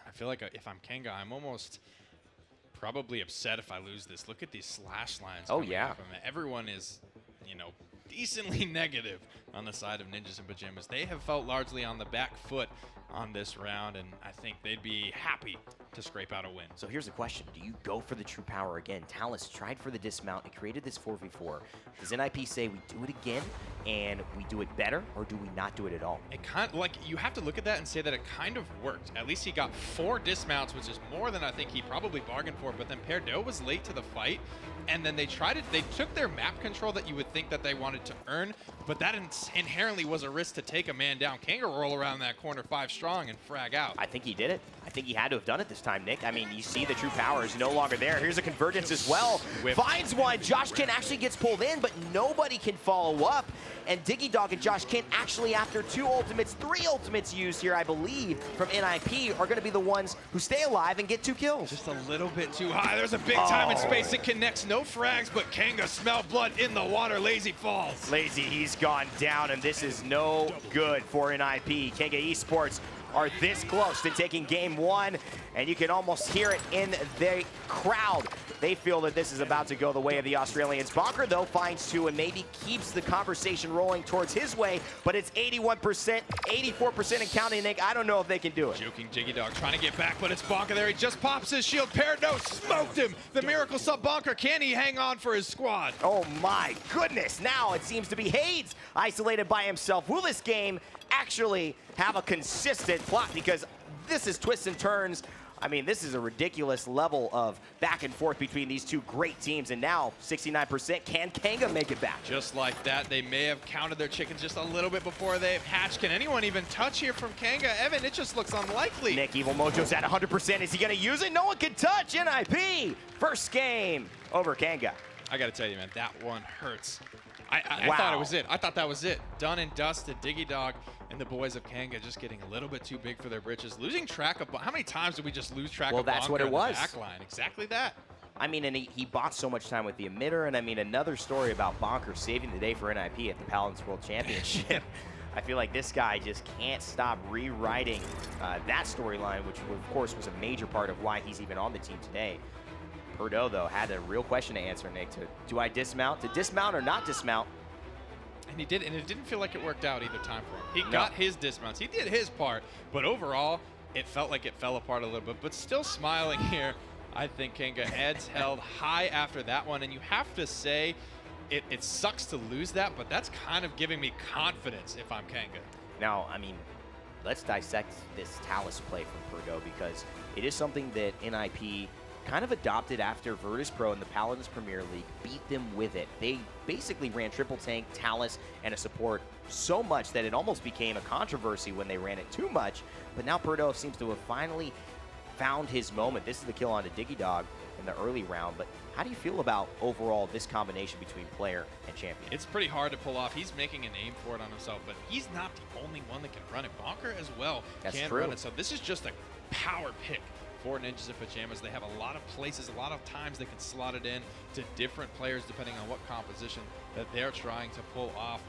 I feel like if I'm Kanga, I'm almost probably upset if I lose this. Look at these slash lines. Oh, yeah. Everyone is, you know, decently negative on the side of Ninjas and Pyjamas. They have felt largely on the back foot on this round, and I think they'd be happy to scrape out a win. So here's the question. Do you go for the true power again? Talus tried for the dismount and created this 4v4. Does NIP say we do it again and we do it better, or do we not do it at all? It kind of, like, you have to look at that and say that it kind of worked. At least he got 4 dismounts, which is more than I think he probably bargained for, but then PERDO was late to the fight, and then they took their map control that you would think that they wanted to earn, but that inherently was a risk to take a man down. Kanga roll around that corner 5 strong and frag out. I think he did it. I think he had to have done it this time, Nick. I mean, you see the true power is no longer there. Here's a convergence as well. Finds one. joshkent actually gets pulled in, but nobody can follow up. And DiGeDoG and joshkent actually, after 2 ultimates, 3 ultimates used here, I believe, from NIP, are going to be the ones who stay alive and get 2 kills. Just a little bit too high. There's a big time and space. It connects. No frags, but Kanga smell blood in the water. Laizy falls. Laizy, he's gone down, and this is no good for NIP. Kanga Esports are this close to taking game 1, and you can almost hear it in the crowd. They feel that this is about to go the way of the Australians. bonkar, though, finds 2 and maybe keeps the conversation rolling towards his way, but it's 81%, 84% and counting, Nick. I don't know if they can do it. Joking DiGeDoG trying to get back, but it's bonkar there. He just pops his shield. PERDO smoked him. The miracle sub bonkar. Can he hang on for his squad? Oh my goodness. Now it seems to be Haydz isolated by himself. Will this game actually have a consistent plot? Because this is twists and turns I mean, this is a ridiculous level of back and forth between these two great teams, and now 69%. Can Kanga make it back? Just like that, they may have counted their chickens just a little bit before they've hatched. Can anyone even touch here from Kanga? Evan, it just looks unlikely. Nick, Evil Mojo's at 100%. Is he going to use it? No one can touch. NIP, first game over Kanga. I got to tell you, man, that one hurts. I Wow. thought it was it. I thought that was it. Done and dusted. DiGeDoG and the boys of Kanga just getting a little bit too big for their britches. Losing track of, how many times did we just lose track of that's bonkar what it in the was. back line? Exactly that. I mean, and he bought so much time with the emitter, and I mean, another story about bonkar saving the day for NIP at the Paladins World Championship. I feel like this guy just can't stop rewriting that storyline, which of course was a major part of why he's even on the team today. PERDO, though, had a real question to answer, Nick. Do I dismount? To dismount or not dismount? And he did, and it didn't feel like it worked out either time for him. He got his dismounts. He did his part, but overall, it felt like it fell apart a little bit. But still smiling here, I think Kanga heads held high after that one, and you have to say, it sucks to lose that, but that's kind of giving me confidence if I'm Kanga. Now, I mean, let's dissect this Talus play from PERDO, because it is something that NIP kind of adopted after Virtus Pro in the Paladins Premier League, beat them with it. They basically ran triple tank, Talus, and a support so much that it almost became a controversy when they ran it too much, but now PERDO seems to have finally found his moment. This is the kill onto DiGeDoG in the early round, but how do you feel about overall this combination between player and champion? It's pretty hard to pull off. He's making a name for it on himself, but he's not the only one that can run it. bonkar as well can run it, so this is just a power pick for Ninjas in Pyjamas. They have a lot of places, a lot of times they can slot it in to different players depending on what composition that they're trying to pull off.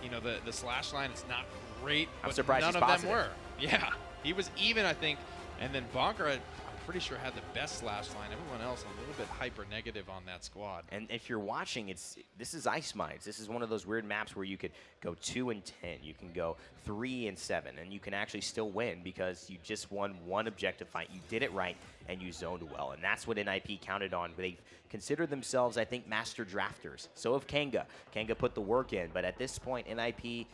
You know, the slash line is not great, I'm but surprised none he's of positive. them were. Yeah, he was even, I think, and then bonkar, I'm pretty sure, had the best slash line. Everyone else a little bit hyper negative on that squad. And if you're watching, this is Ice Mines. This is one of those weird maps where you could go 2 and 10, you can go 3 and 7, and you can actually still win because you just won one objective fight. You did it right, and you zoned well, and that's what NIP counted on. They consider themselves, I think, master drafters. So have Kanga. Kanga put the work in, but at this point, NIP,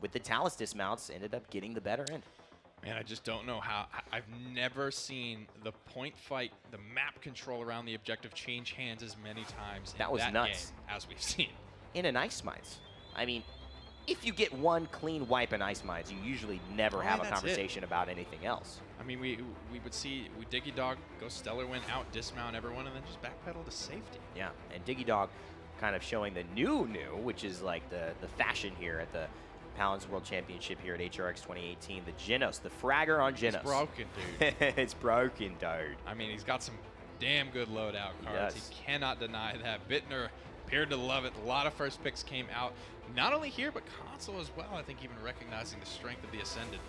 with the Talus dismounts, ended up getting the better end. Man, I just don't know how. I've never seen the point fight, the map control around the objective change hands as many times That in was that nuts. game as we've seen. In an Ice Mines. I mean, if you get one clean wipe in Ice Mines, you usually never have a that's conversation about anything else. I mean, we would see DiGeDoG go stellar win, out dismount everyone, and then just backpedal to safety. Yeah, and DiGeDoG kind of showing the new, which is like the fashion here at the Paladins World Championship here at HRX 2018. The Genos, the fragger on Genos. It's broken, dude. It's broken, dude. I mean, he's got some damn good loadout cards. Yes. He cannot deny that. Bittner appeared to love it. A lot of first picks came out, not only here, but console as well. I think even recognizing the strength of the Ascended.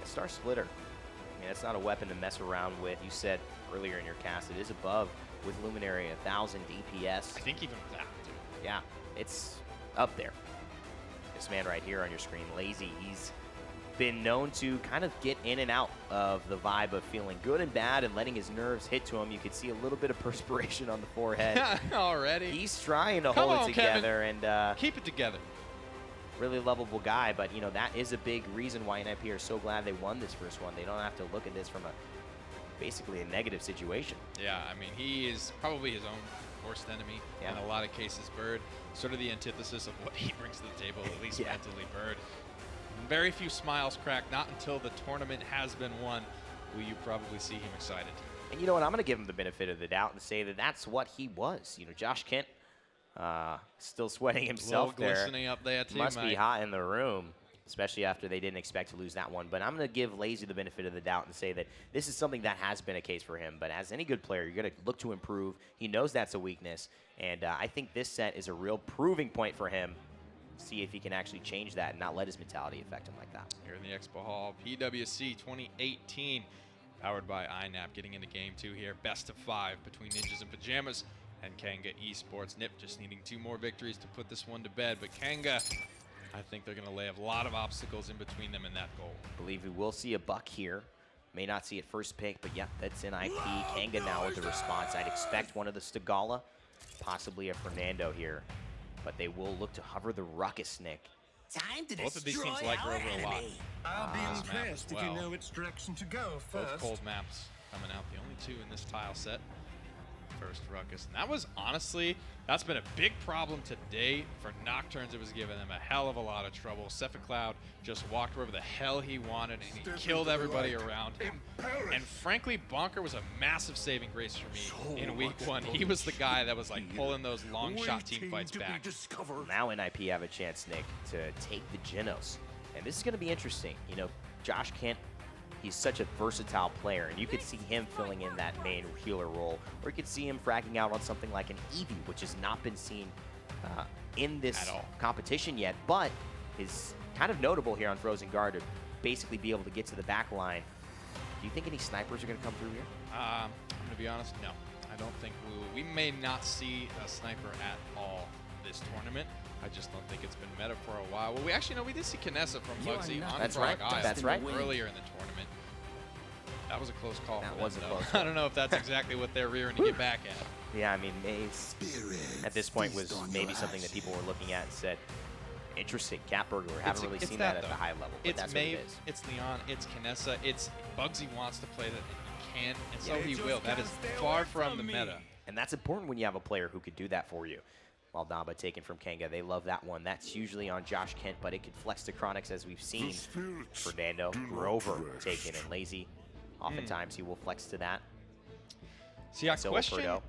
Star Splitter. I mean, that's not a weapon to mess around with. You said earlier in your cast, it is above with Luminary 1000 DPS. I think even with that, dude. Yeah, it's up there. This man right here on your screen, Laizy, he's been known to kind of get in and out of the vibe of feeling good and bad and letting his nerves hit to him. You could see a little bit of perspiration on the forehead. Already. He's trying to Come hold on, it together, and keep it together. really lovable guy. But you know, that is a big reason why NIP are so glad they won this first one. They don't have to look at this from basically a negative situation. Yeah, I mean, he is probably his own worst enemy in a lot of cases. Bird, sort of the antithesis of what he brings to the table, at least mentally. Bird, very few smiles crack. Not until the tournament has been won will you probably see him excited. And you know what? I'm going to give him the benefit of the doubt and say that that's what he was. You know, joshkent still sweating himself there. Glistening up there too, Must be mate. hot in the room, especially after they didn't expect to lose that one. But I'm going to give Laizy the benefit of the doubt and say that this is something that has been a case for him. But as any good player, you're going to look to improve. He knows that's a weakness. And I think this set is a real proving point for him. See if he can actually change that and not let his mentality affect him like that. Here in the Expo Hall, PWC 2018, powered by INAP, getting into game 2 here. Best of 5 between Ninjas in Pyjamas and Kanga Esports. Nip just needing 2 more victories to put this one to bed. But Kanga, I think they're going to lay a lot of obstacles in between them and that goal. I believe we will see a buck here. May not see it first pick, but yeah, that's NIP. Kanga now with the response. I'd expect one of the Stigala, possibly a Fernando here. But they will look to hover the Ruckus, Nick. Time to Both of these destroy teams like her our over a lot. enemy. I'll be This map impressed as if you well. know which direction to go Both first. cold maps. coming out, the only 2 in this tile set. First ruckus, and that was honestly, that's been a big problem to date for Nocturnes. It was giving them a hell of a lot of trouble. Cloud just walked wherever the hell he wanted, and he killed everybody around him. And frankly, bonkar was a massive saving grace for me in week 1. He was the guy that was like pulling those long shot team fights back. Now NIP have a chance, Nick, to take the Genos, and this is going to be interesting. You know, joshkent, he's such a versatile player, and you could see him filling in that main healer role, or you could see him fragging out on something like an Eevee, which has not been seen in this competition yet, but is kind of notable here on Frozen Guard to basically be able to get to the back line. Do you think any snipers are going to come through here? I'm going to be honest, no. I don't think we may not see a sniper at all this tournament. I just don't think it's been meta for a while. Well, we actually know we did see Kinessa from Laizy on That's Frog right. Isle That's right. earlier in the tournament. That was a close call. That for was them, a though. close call. I don't know if that's exactly what they're rearing to get back at. Yeah, I mean, Maze at this point was maybe something that people were looking at and said, interesting, Cat Burglar. We haven't really seen that at the high level, but It's that's Maeve, what it is. it's Leon, it's Kinessa, it's Bugsy wants to play that and he can, and so he will. That is far from the meta. And that's important when you have a player who could do that for you. Waldaba taken from Kanga. They love that one. That's usually on joshkent, but it could flex to Kronicx as we've seen. Fernando, Grover taken, and Laizy. Oftentimes he will flex to that. See, I So will question. PERDO.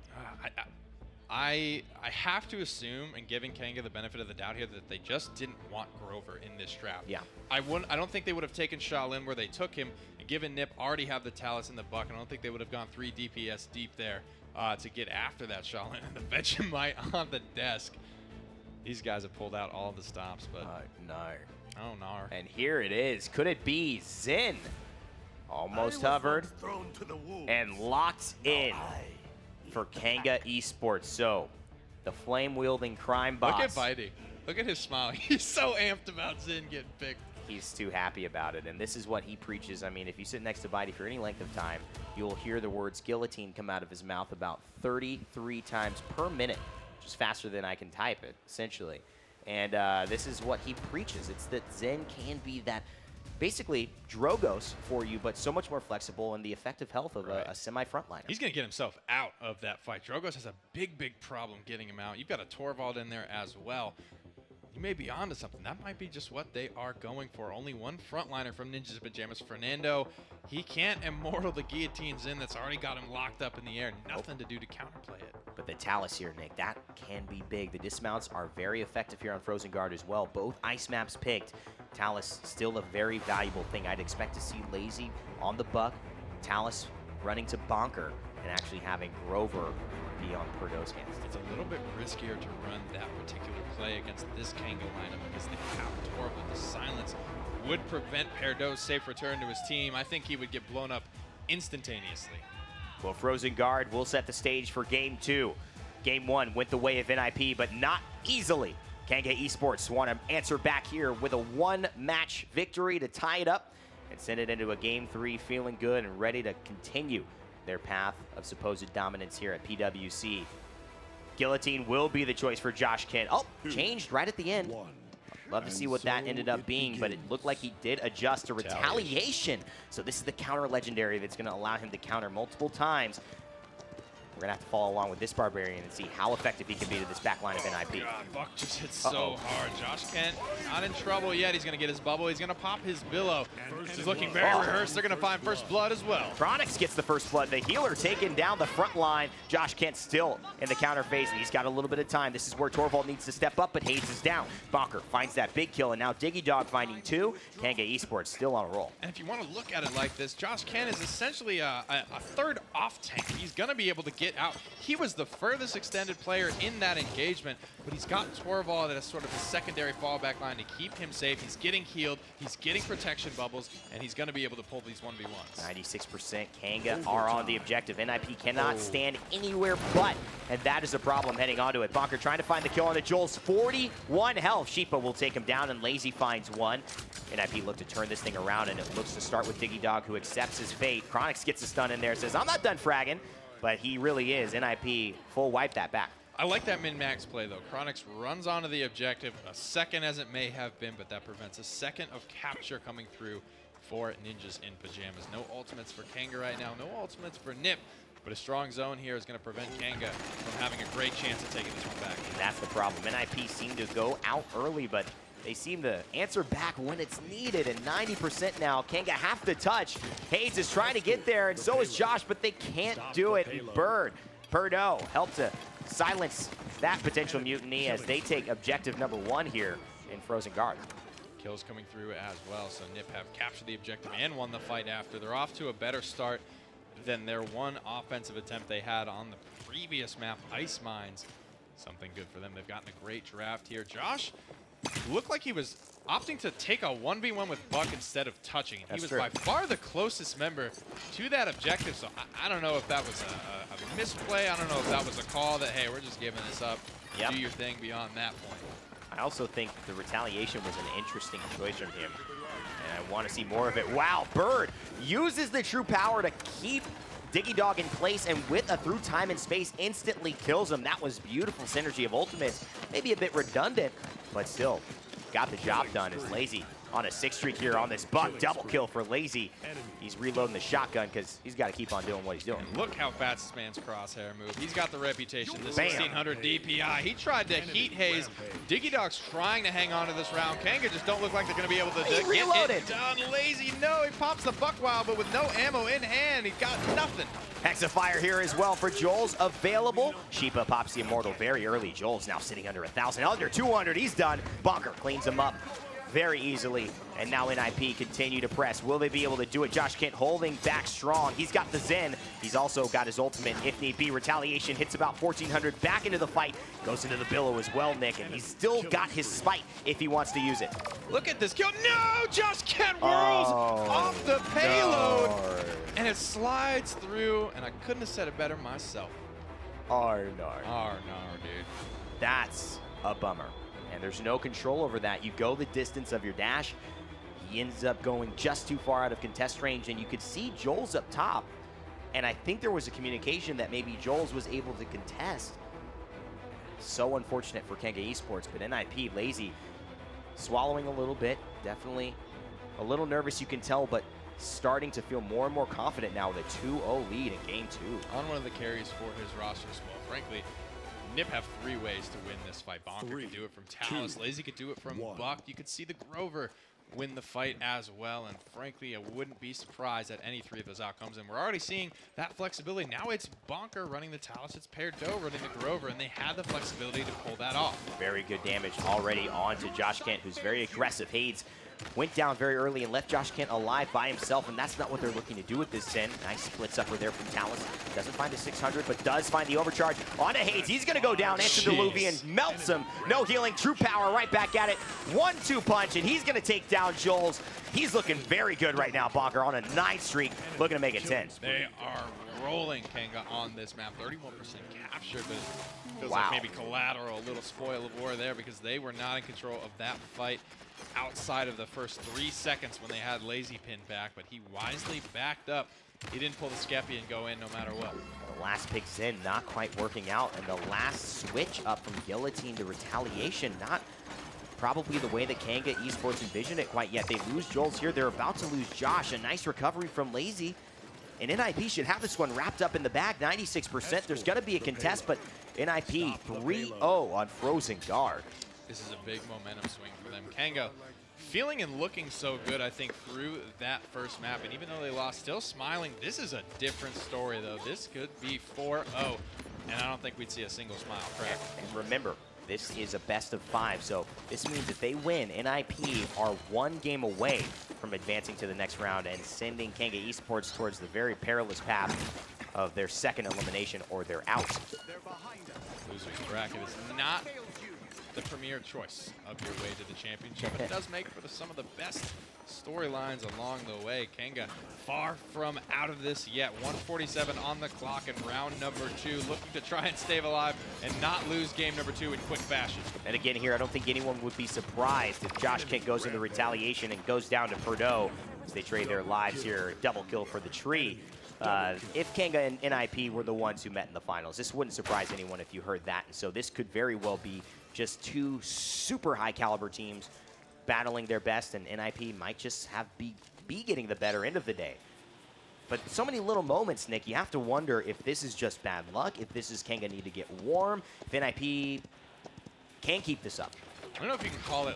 I have to assume, and giving Kanga the benefit of the doubt here, that they just didn't want Grover in this draft. Yeah. I don't think they would have taken Shaolin where they took him, and given Nip already have the Talus in the buck, I don't think they would have gone 3 DPS deep there to get after that Shaolin and the Vegemite on the desk. These guys have pulled out all the stops, but No. oh no. And here it is. Could it be Zin? Almost hovered and locked in for Kanga Esports. So the flame-wielding crime boss. Look at Bitey. Look at his smile. He's so amped about Zin getting picked. He's too happy about it, and this is what he preaches. I mean, if you sit next to Bitey for any length of time, you'll hear the words guillotine come out of his mouth about 33 times per minute, which is faster than I can type it, essentially. And this is what he preaches. It's that Zen can be that basically Drogos for you, but so much more flexible and the effective health of a semi-frontliner. He's going to get himself out of that fight. Drogos has a big, big problem getting him out. You've got a Torvald in there as well. You may be onto something. That might be just what they are going for. Only one frontliner from Ninjas and Pyjamas. Fernando, he can't immortal the guillotine Zin that's already got him locked up in the air. Nothing to do to counterplay it. But the Talus here, Nick, that can be big. The dismounts are very effective here on Frozen Guard as well. Both ice maps picked. Talus still a very valuable thing. I'd expect to see Laizy on the buck, Talus running to bonkar, and actually having Grover be on PERDO's hands. It's a little bit riskier to run that particular play against this Kanga lineup because they have Torvald. The silence would prevent PERDO's safe return to his team. I think he would get blown up instantaneously. Well, Frozen Guard will set the stage for Game 2. Game 1 went the way of NIP, but not easily. Kanga Esports want to answer back here with a one-match victory to tie it up and send it into a Game 3 feeling good and ready to continue their path of supposed dominance here at PWC. Guillotine will be the choice for joshkent. Oh, changed right at the end. Love to see what that ended up being, but it looked like he did adjust to retaliation. So this is the counter legendary that's going to allow him to counter multiple times. We're going to have to follow along with this Barbarian and see how effective he can be to this backline of NIP. God, Buck just hit so hard. joshkent not in trouble yet. He's going to get his bubble. He's going to pop his billow. He's looking very rehearsed. They're going to find first blood as well. Kronicx gets the first blood. The healer taking down the front line. joshkent still in the counter phase, and he's got a little bit of time. This is where Torvald needs to step up, but Haydz is down. bonkar finds that big kill, and now DiGeDoG finding 2. Kanga Esports still on a roll. And if you want to look at it like this, joshkent is essentially a third off tank. He's going to be able to get out. He was the furthest extended player in that engagement, but he's got Torvald as sort of a secondary fallback line to keep him safe. He's getting healed, he's getting protection bubbles, and he's going to be able to pull these 1v1s. 96% Kanga are on the objective. NIP cannot stand anywhere but, and that is a problem heading onto it. bonkar trying to find the kill on the Joelz. 41 health. Shipa will take him down, and Laizy finds 1. NIP look to turn this thing around, and it looks to start with DiGeDoG, who accepts his fate. Kronicx gets a stun in there, says, I'm not done fragging. But he really is. NIP full wipe that back. I like that min-max play, though. Kronicx runs onto the objective, a second as it may have been, but that prevents a second of capture coming through for Ninjas in Pyjamas. No ultimates for Kanga right now, no ultimates for Nip, but a strong zone here is going to prevent Kanga from having a great chance of taking this one back. And that's the problem. NIP seem to go out early, but they seem to answer back when it's needed, and 90% now. Kanga have to touch. Haydz is trying to get there, and so is Josh, but they can't do it. PERDO help to silence that potential mutiny as they take objective number 1 here in Frozen Guard. Kills coming through as well, so Nip have captured the objective and won the fight after. They're off to a better start than their one offensive attempt they had on the previous map, Ice Mines. Something good for them. They've gotten a great draft here. Josh looked like he was opting to take a 1v1 with Buck instead of touching. He was by far the closest member to that objective, so I don't know if that was a misplay. I don't know if that was a call that, hey, we're just giving this up. Do your thing beyond that point. I also think the retaliation was an interesting choice from him, and I want to see more of it. Wow, Bird uses the true power to keep DiGeDoG in place, and with a through time and space, instantly kills him. That was beautiful synergy of ultimates. Maybe a bit redundant, but still got the job done as Laizy on a 6 streak here on this Buck. Double kill for Laizy. He's reloading the shotgun because he's got to keep on doing what he's doing. And look how fast this man's crosshair move. He's got the reputation, the 1600 DPI. He tried to heat Haydz. DiGeDoG's trying to hang on to this round. Kanga just don't look like they're going to be able to get it done. Laizy, no, he pops the buck wild, but with no ammo in hand, he got nothing. Hexafire here as well for Joelz available. Shipa pops the Immortal very early. Joelz now sitting under 1,000, under 200. He's done. Bonkar cleans him up very easily, and now NIP continue to press. Will they be able to do it? joshkent holding back strong. He's got the Zen. He's also got his ultimate if need be. Retaliation hits about 1,400. Back into the fight. Goes into the billow as well, Nick, and he's still got his spite if he wants to use it. Look at this kill. No! joshkent whirls off the payload, and it slides through, and I couldn't have said it better myself. Arnar, dude. That's a bummer. And there's no control over that. You go the distance of your dash. He ends up going just too far out of contest range, and you could see Joelz up top. And I think there was a communication that maybe Joelz was able to contest. So unfortunate for Kanga Esports, but NIP, Laizy, swallowing a little bit. Definitely a little nervous, you can tell, but starting to feel more and more confident now with a 2-0 lead in game 2. On one of the carries for his roster as well, frankly. Nip have 3 ways to win this fight. Bonkar could do it from Talus. Laizy could do it from Buck. You could see the Grover win the fight as well. And frankly, I wouldn't be surprised at any 3 of those outcomes. And we're already seeing that flexibility. Now it's Bonkar running the Talus. It's PERDO running the Grover. And they had the flexibility to pull that off. Very good damage already on to joshkent, who's very aggressive. Haydz went down very early and left joshkent alive by himself, and that's not what they're splitting to do with this Zen. Nice splits upper there from Talus. Doesn't find a 600, but does find the overcharge onto Haydz. He's going to go down, antediluvian, melts him. No healing, true power, right back at it. 1-2 punch, and he's going to take down Joelz. He's looking very good right now, Bonkar, on a 9 streak, looking to make it 10. They are rolling Kanga on this map. 31% capture, but it feels like maybe collateral, a little spoil of war there because they were not in control of that fight outside of the first 3 seconds when they had Laizy pinned back, but he wisely backed up. He didn't pull the Skeppy and go in no matter what. The last pick Zen not quite working out, and the last switch up from Guillotine to Retaliation, not probably the way that Kanga Esports envisioned it quite yet. They lose Joelz here. They're about to lose Josh. A nice recovery from Laizy. And NIP should have this one wrapped up in the bag, 96%. There's going to be a contest, but NIP 3-0 on Frozen Guard. This is a big momentum swing for them. Kanga feeling and looking so good, I think, through that first map. And even though they lost, still smiling. This is a different story, though. This could be 4-0. And I don't think we'd see a single smile, correct? And remember, this is a best of 5. So this means if they win, NIP are 1 game away from advancing to the next round and sending Kanga Esports towards the very perilous path of their second elimination, or they're out. Losers bracket is not the premier choice of your way to the championship, but it does make for some of the best storylines along the way. Kanga far from out of this yet. 147 on the clock in round number 2, looking to try and stay alive and not lose game number 2 in quick fashion. And again here, I don't think anyone would be surprised if joshkent goes into retaliation and goes down to PERDO as they trade their lives here. Double kill for the tree. If Kanga and NIP were the ones who met in the finals, this wouldn't surprise anyone if you heard that. And so this could very well be just 2 super high caliber teams battling their best, and NIP might just be be getting the better end of the day. But so many little moments, Nick, you have to wonder if this is just bad luck, if this is Kanga need to get warm, if NIP can keep this up. I don't know if you can call it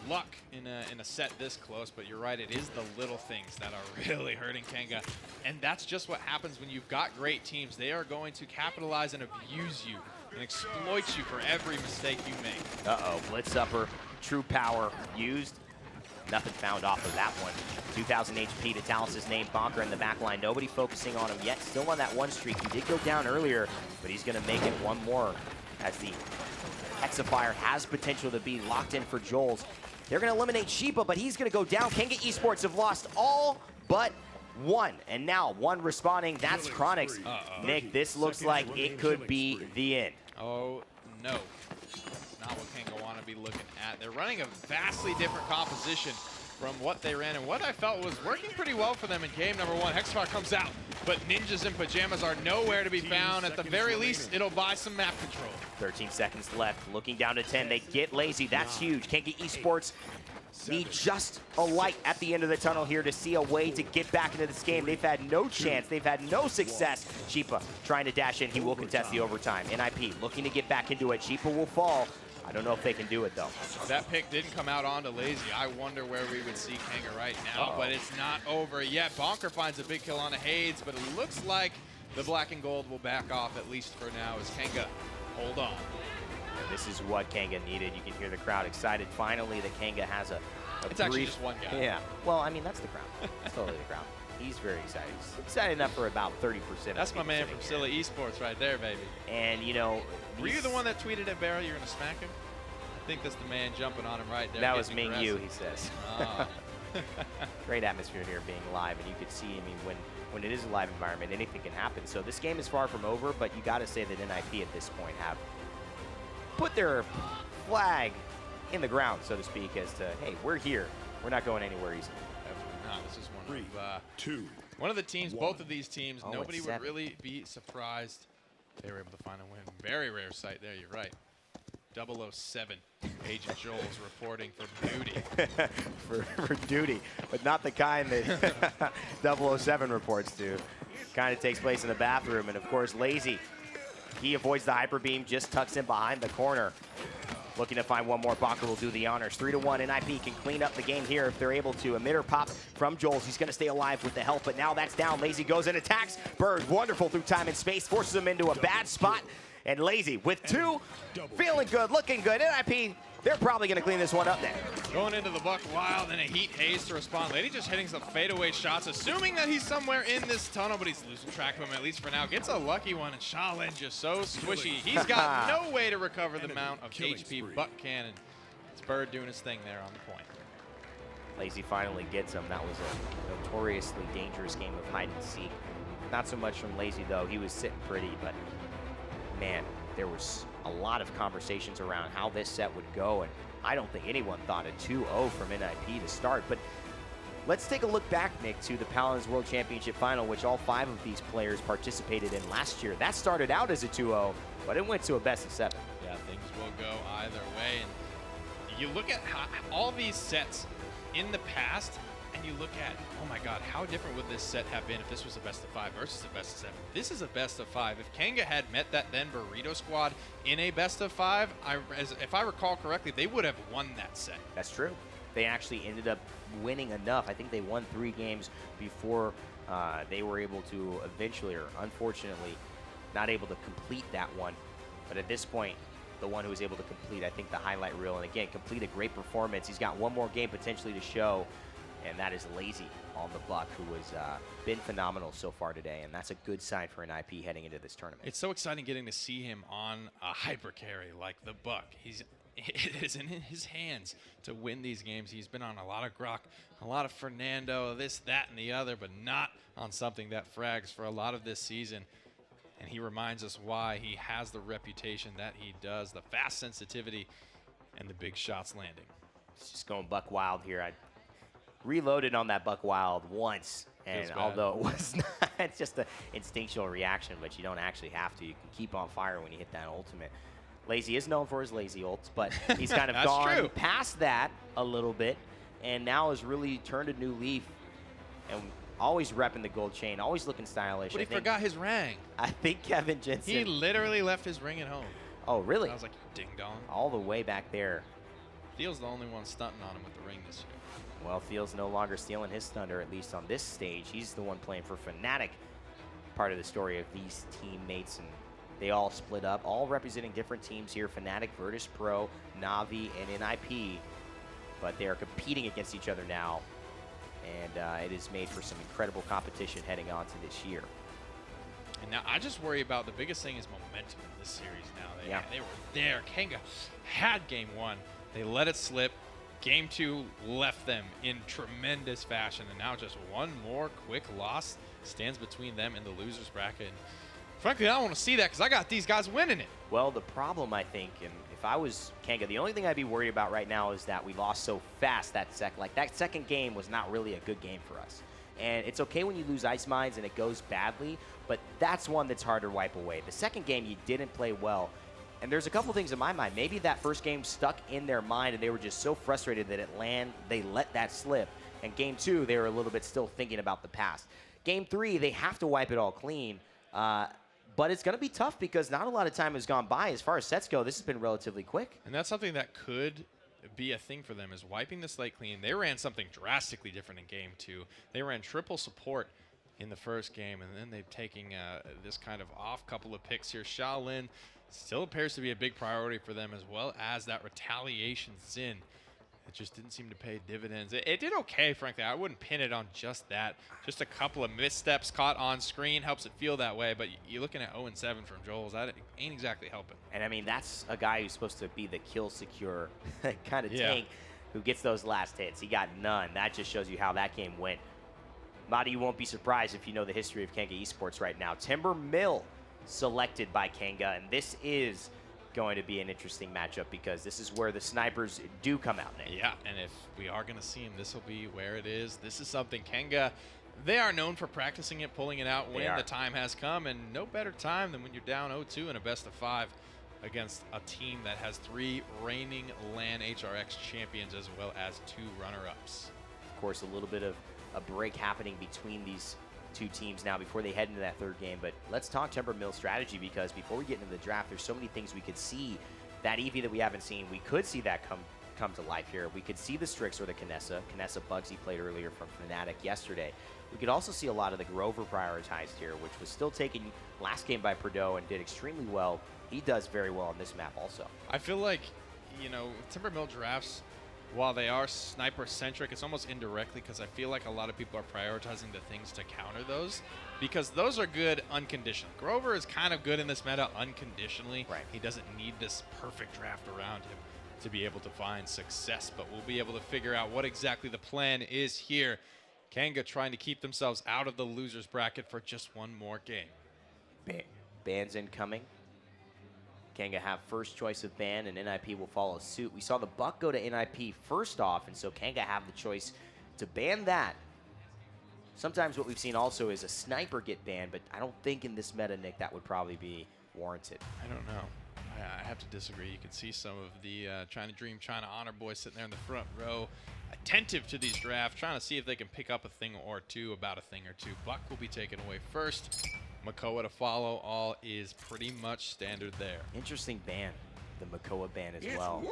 luck in a set this close, but you're right, it is the little things that are really hurting Kanga. And that's just what happens when you've got great teams. They are going to capitalize and abuse you and exploit you for every mistake you make. Uh-oh, blitz upper, true power used. Nothing found off of that one. 2,000 HP to Talos' name, bonkar in the back line. Nobody focusing on him yet. Still on that one streak. He did go down earlier, but he's going to make it one more as the Hexifier has potential to be locked in for Joelz. They're going to eliminate Shipa, but he's going to go down. Kanga Esports have lost all but one. And now one responding. That's Kronicx. Nick, this looks like it could be the end. Oh, no. Not what Kanga want to be looking at. They're running a vastly different composition from what they ran and what I felt was working pretty well for them in game number 1. Hexifier comes out, but ninjas in pajamas are nowhere to be found. At the very least, it'll buy some map control. 13 seconds left, looking down to 10. They get Laizy, that's huge. Kanga Esports need just a light at the end of the tunnel here to see a way to get back into this game. They've had no chance, they've had no success. Shipa trying to dash in, he will contest the overtime. NIP looking to get back into it. Shipa will fall. I don't know if they can do it though. That pick didn't come out onto Laizy. I wonder where we would see Kanga right now, but it's not over yet. Bonkar finds a big kill on a Haydz, but it looks like the black and gold will back off at least for now as Kanga hold on. And this is what Kanga needed. You can hear the crowd excited. Finally, that Kanga has a It's actually just one guy. Yeah. Well, I mean, that's the crowd. That's totally the crowd. He's very excited. He's excited enough for about 30%. That's my man from Silly Esports right there, baby. And, you know... Were you the one that tweeted at Barrow you're going to smack him? I think that's the man jumping on him right there. That was Ming Yu, he says. Oh. Great atmosphere here being live, and you can see, I mean, when it is a live environment, anything can happen. So this game is far from over, but you got to say that NIP at this point have put their flag in the ground, so to speak, as to, hey, we're here. We're not going anywhere easily. Definitely not. This is one of the teams, both of these teams, nobody would really be surprised they were able to find a win. Very rare sight there, you're right. 007, Agent Joelz reporting for duty. for duty, but not the kind that 007 reports to. Kind of takes place in the bathroom, and of course, Laizy, he avoids the hyper beam, just tucks in behind the corner. Looking to find one more. Bonkar will do the honors. 3-1. NIP can clean up the game here if they're able to. Emitter pop from Joelz. He's going to stay alive with the help, but now that's down. Laizy goes and attacks. Bird, wonderful through time and space, forces him into a bad spot. And Laizy with 2, feeling good, looking good. NIP, they're probably going to clean this one up there. Going into the Buck Wild and a Heat Haydz to respond. Lady just hitting some fadeaway shots, assuming that he's somewhere in this tunnel, but he's losing track of him at least for now. Gets a lucky one, and Shaolin just so squishy. He's got no way to recover the amount of HP Buck Cannon. It's Bird doing his thing there on the point. Laizy finally gets him. That was a notoriously dangerous game of hide and seek. Not so much from Laizy, though. He was sitting pretty, but man, there was a lot of conversations around how this set would go, and I don't think anyone thought a 2-0 from NIP to start. But let's take a look back, Nick, to the Paladins World Championship Final, which all 5 of these players participated in last year. That started out as a 2-0, but it went to a best of 7. Yeah, things will go either way. And you look at how, all these sets in the past, and you look at, oh my God, how different would this set have been if this was a best of 5 versus a best of 7? This is a best of 5. If Kanga had met that then Burrito squad in a best of 5, if I recall correctly, they would have won that set. That's true. They actually ended up winning enough. I think they won 3 games before they were able to eventually, or unfortunately, not able to complete that one. But at this point, the one who was able to complete, I think, the highlight reel, and again, complete a great performance. He's got one more game potentially to show, and that is Laizy on the Buck, who has been phenomenal so far today, and that's a good sign for an IP heading into this tournament. It's so exciting getting to see him on a hyper carry like the Buck. It is in his hands to win these games. He's been on a lot of Grok, a lot of Fernando, this, that, and the other, but not on something that frags for a lot of this season. And he reminds us why he has the reputation that he does, the fast sensitivity and the big shots landing. It's just going Buck Wild here. I reloaded on that Buck Wild once, and although it was not, it's just an instinctual reaction, but you don't actually have to. You can keep on fire when you hit that ultimate. Laizy is known for his Laizy ults, but he's kind of gone past that a little bit, and now has really turned a new leaf and always repping the gold chain, always looking stylish. But he forgot his ring. I think Kevin Jensen. He literally left his ring at home. Oh, really? I was like, ding dong. All the way back there. Theo's the only one stunting on him with the ring this year. Well, Theo's no longer stealing his thunder, at least on this stage. He's the one playing for Fnatic. Part of the story of these teammates, and they all split up, all representing different teams here. Fnatic, Virtus Pro, Na'Vi, and NIP. But they are competing against each other now, and it is made for some incredible competition heading on to this year. And now I just worry about the biggest thing is momentum in this series now. They were there. Kanga had game 1. They let it slip. Game 2 left them in tremendous fashion, and now just one more quick loss stands between them and the losers bracket. And frankly, I don't want to see that because I got these guys winning it. Well, the problem, I think, and if I was Kanga, the only thing I'd be worried about right now is that we lost so fast that second game was not really a good game for us. And it's okay when you lose Ice Mines and it goes badly, but that's one that's hard to wipe away. The second game, you didn't play well. And there's a couple things in my mind. Maybe that first game stuck in their mind and they were just so frustrated that they let that slip. And game 2, they were a little bit still thinking about the past. Game 3, they have to wipe it all clean. But it's going to be tough because not a lot of time has gone by. As far as sets go, this has been relatively quick. And that's something that could be a thing for them, is wiping the slate clean. They ran something drastically different in game 2. They ran triple support in the first game, and then they've taken this kind of off couple of picks here. Shaolin still appears to be a big priority for them, as well as that retaliation Xin. It just didn't seem to pay dividends. It did okay, frankly. I wouldn't pin it on just that. Just a couple of missteps caught on screen helps it feel that way, but you're looking at 0-7 from Joelz. That ain't exactly helping. And I mean, that's a guy who's supposed to be the kill secure kind of tank who gets those last hits. He got none. That just shows you how that game went. Madi, you won't be surprised if you know the history of Kanga Esports right now. Timber Mill selected by Kanga, and this is going to be an interesting matchup because this is where the snipers do come out, Nick. Yeah, and if we are going to see him, this will be where it is. This is something Kanga, they are known for practicing it, pulling it out when the time has come, and no better time than when you're down 0-2 in a best of 5 against a team that has 3 reigning LAN HRX champions as well as 2 runner-ups. Of course, a little bit of a break happening between these two teams now before they head into that third game. But let's talk Timber Mill strategy, because before we get into the draft, there's so many things we could see. That Eevee that we haven't seen, we could see that come to life here. We could see the Strix or the Kinessa. Kinessa Bugsy played earlier from Fnatic yesterday. We could also see a lot of the Grover prioritized here, which was still taken last game by PERDO and did extremely well. He does very well on this map also. I feel like, you know, Timber Mill drafts, while they are sniper-centric, it's almost indirectly, because I feel like a lot of people are prioritizing the things to counter those, because those are good unconditionally. Grover is kind of good in this meta unconditionally. Right. He doesn't need this perfect draft around him to be able to find success, but we'll be able to figure out what exactly the plan is here. Kanga trying to keep themselves out of the losers bracket for just one more game. Ban's incoming. Kanga have first choice of ban, and NIP will follow suit. We saw the Buck go to NIP first off, and so Kanga have the choice to ban that. Sometimes what we've seen also is a sniper get banned, but I don't think in this meta, Nick, that would probably be warranted. I don't know. I have to disagree. You can see some of the China Dream, China Honor boys sitting there in the front row, attentive to these drafts, trying to see if they can pick up a thing or two about a thing or two. Buck will be taken away first. Makoa to follow. All is pretty much standard there. Interesting ban, the Makoa ban as well.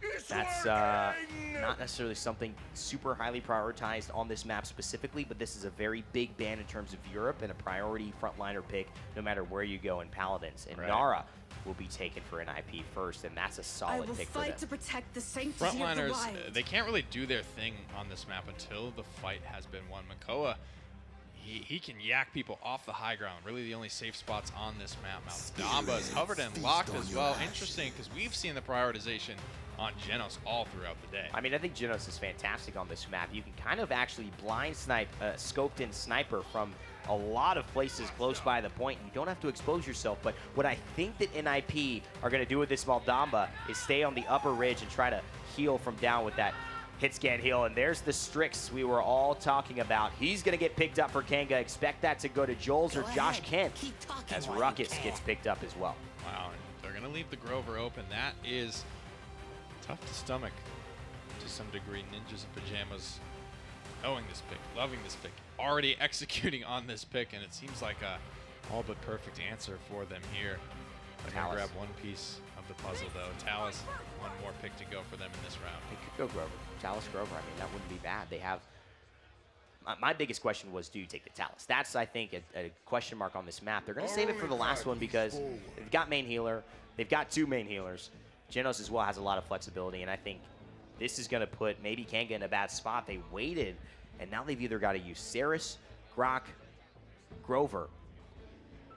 It's That's not necessarily something super highly prioritized on this map specifically, but this is a very big ban in terms of Europe and a priority frontliner pick no matter where you go in Paladins. And Nara will be taken for NIP first, and that's a solid pick for them. I will fight to protect the sanctity of the Frontliners, wild. they can't really do their thing on this map until the fight has been won. Makoa, he can yak people off the high ground. Really the only safe spots on this map. Now, Damba is hovered and locked as well. Interesting, because we've seen the prioritization on Genos all throughout the day. I mean, I think Genos is fantastic on this map. You can kind of actually blind snipe, scoped in sniper from a lot of places close by the point. You don't have to expose yourself, but what I think that NIP are going to do with this Maldamba is stay on the upper ridge and try to heal from down with that hit scan heal. And there's the Strix we were all talking about. He's going to get picked up for Kanga. Expect that to go to Joelz or Josh Kent as Ruckus gets picked up as well. Wow, and they're going to leave the Grover open. That is tough to stomach to some degree. Ninjas and Pyjamas knowing this pick, loving this pick, already executing on this pick, and it seems like a all but perfect answer for them here. I'm going to grab one piece of the puzzle, though. Talus, one more pick to go for them in this round. They could go Grover. Talus Grover, I mean, that wouldn't be bad. They have... My biggest question was, do you take the Talus? That's, I think, a question mark on this map. They're going to save it for the last one because they've got main healer. They've got 2 main healers. Genos as well has a lot of flexibility, and I think this is going to put maybe Kanga in a bad spot. They waited, and now they've either got to use Saris, Grok, Grover,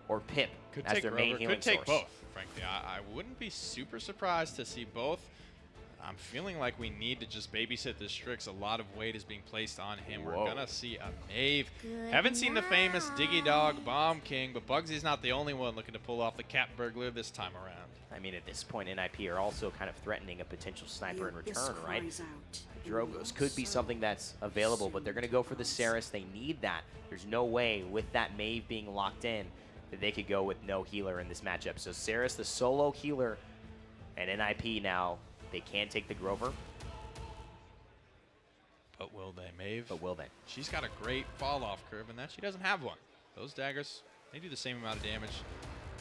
or Pip as their main healing source. Could take both, frankly. I wouldn't be super surprised to see both. I'm feeling like we need to just babysit this Strix. A lot of weight is being placed on him. We're going to see a Mave. Haven't seen the famous DiGeDoG Bomb King, but Bugsy's not the only one looking to pull off the Cat Burglar this time around. I mean, at this point, NIP are also kind of threatening a potential sniper in return, right? Drogos could be something that's available, but they're going to go for the Saris. They need that. There's no way with that Mave being locked in that they could go with no healer in this matchup. So Saris, the solo healer, and NIP now, they can take the Grover. But will they, Mave? But will they? She's got a great fall-off curve, and that she doesn't have one. Those daggers, they do the same amount of damage.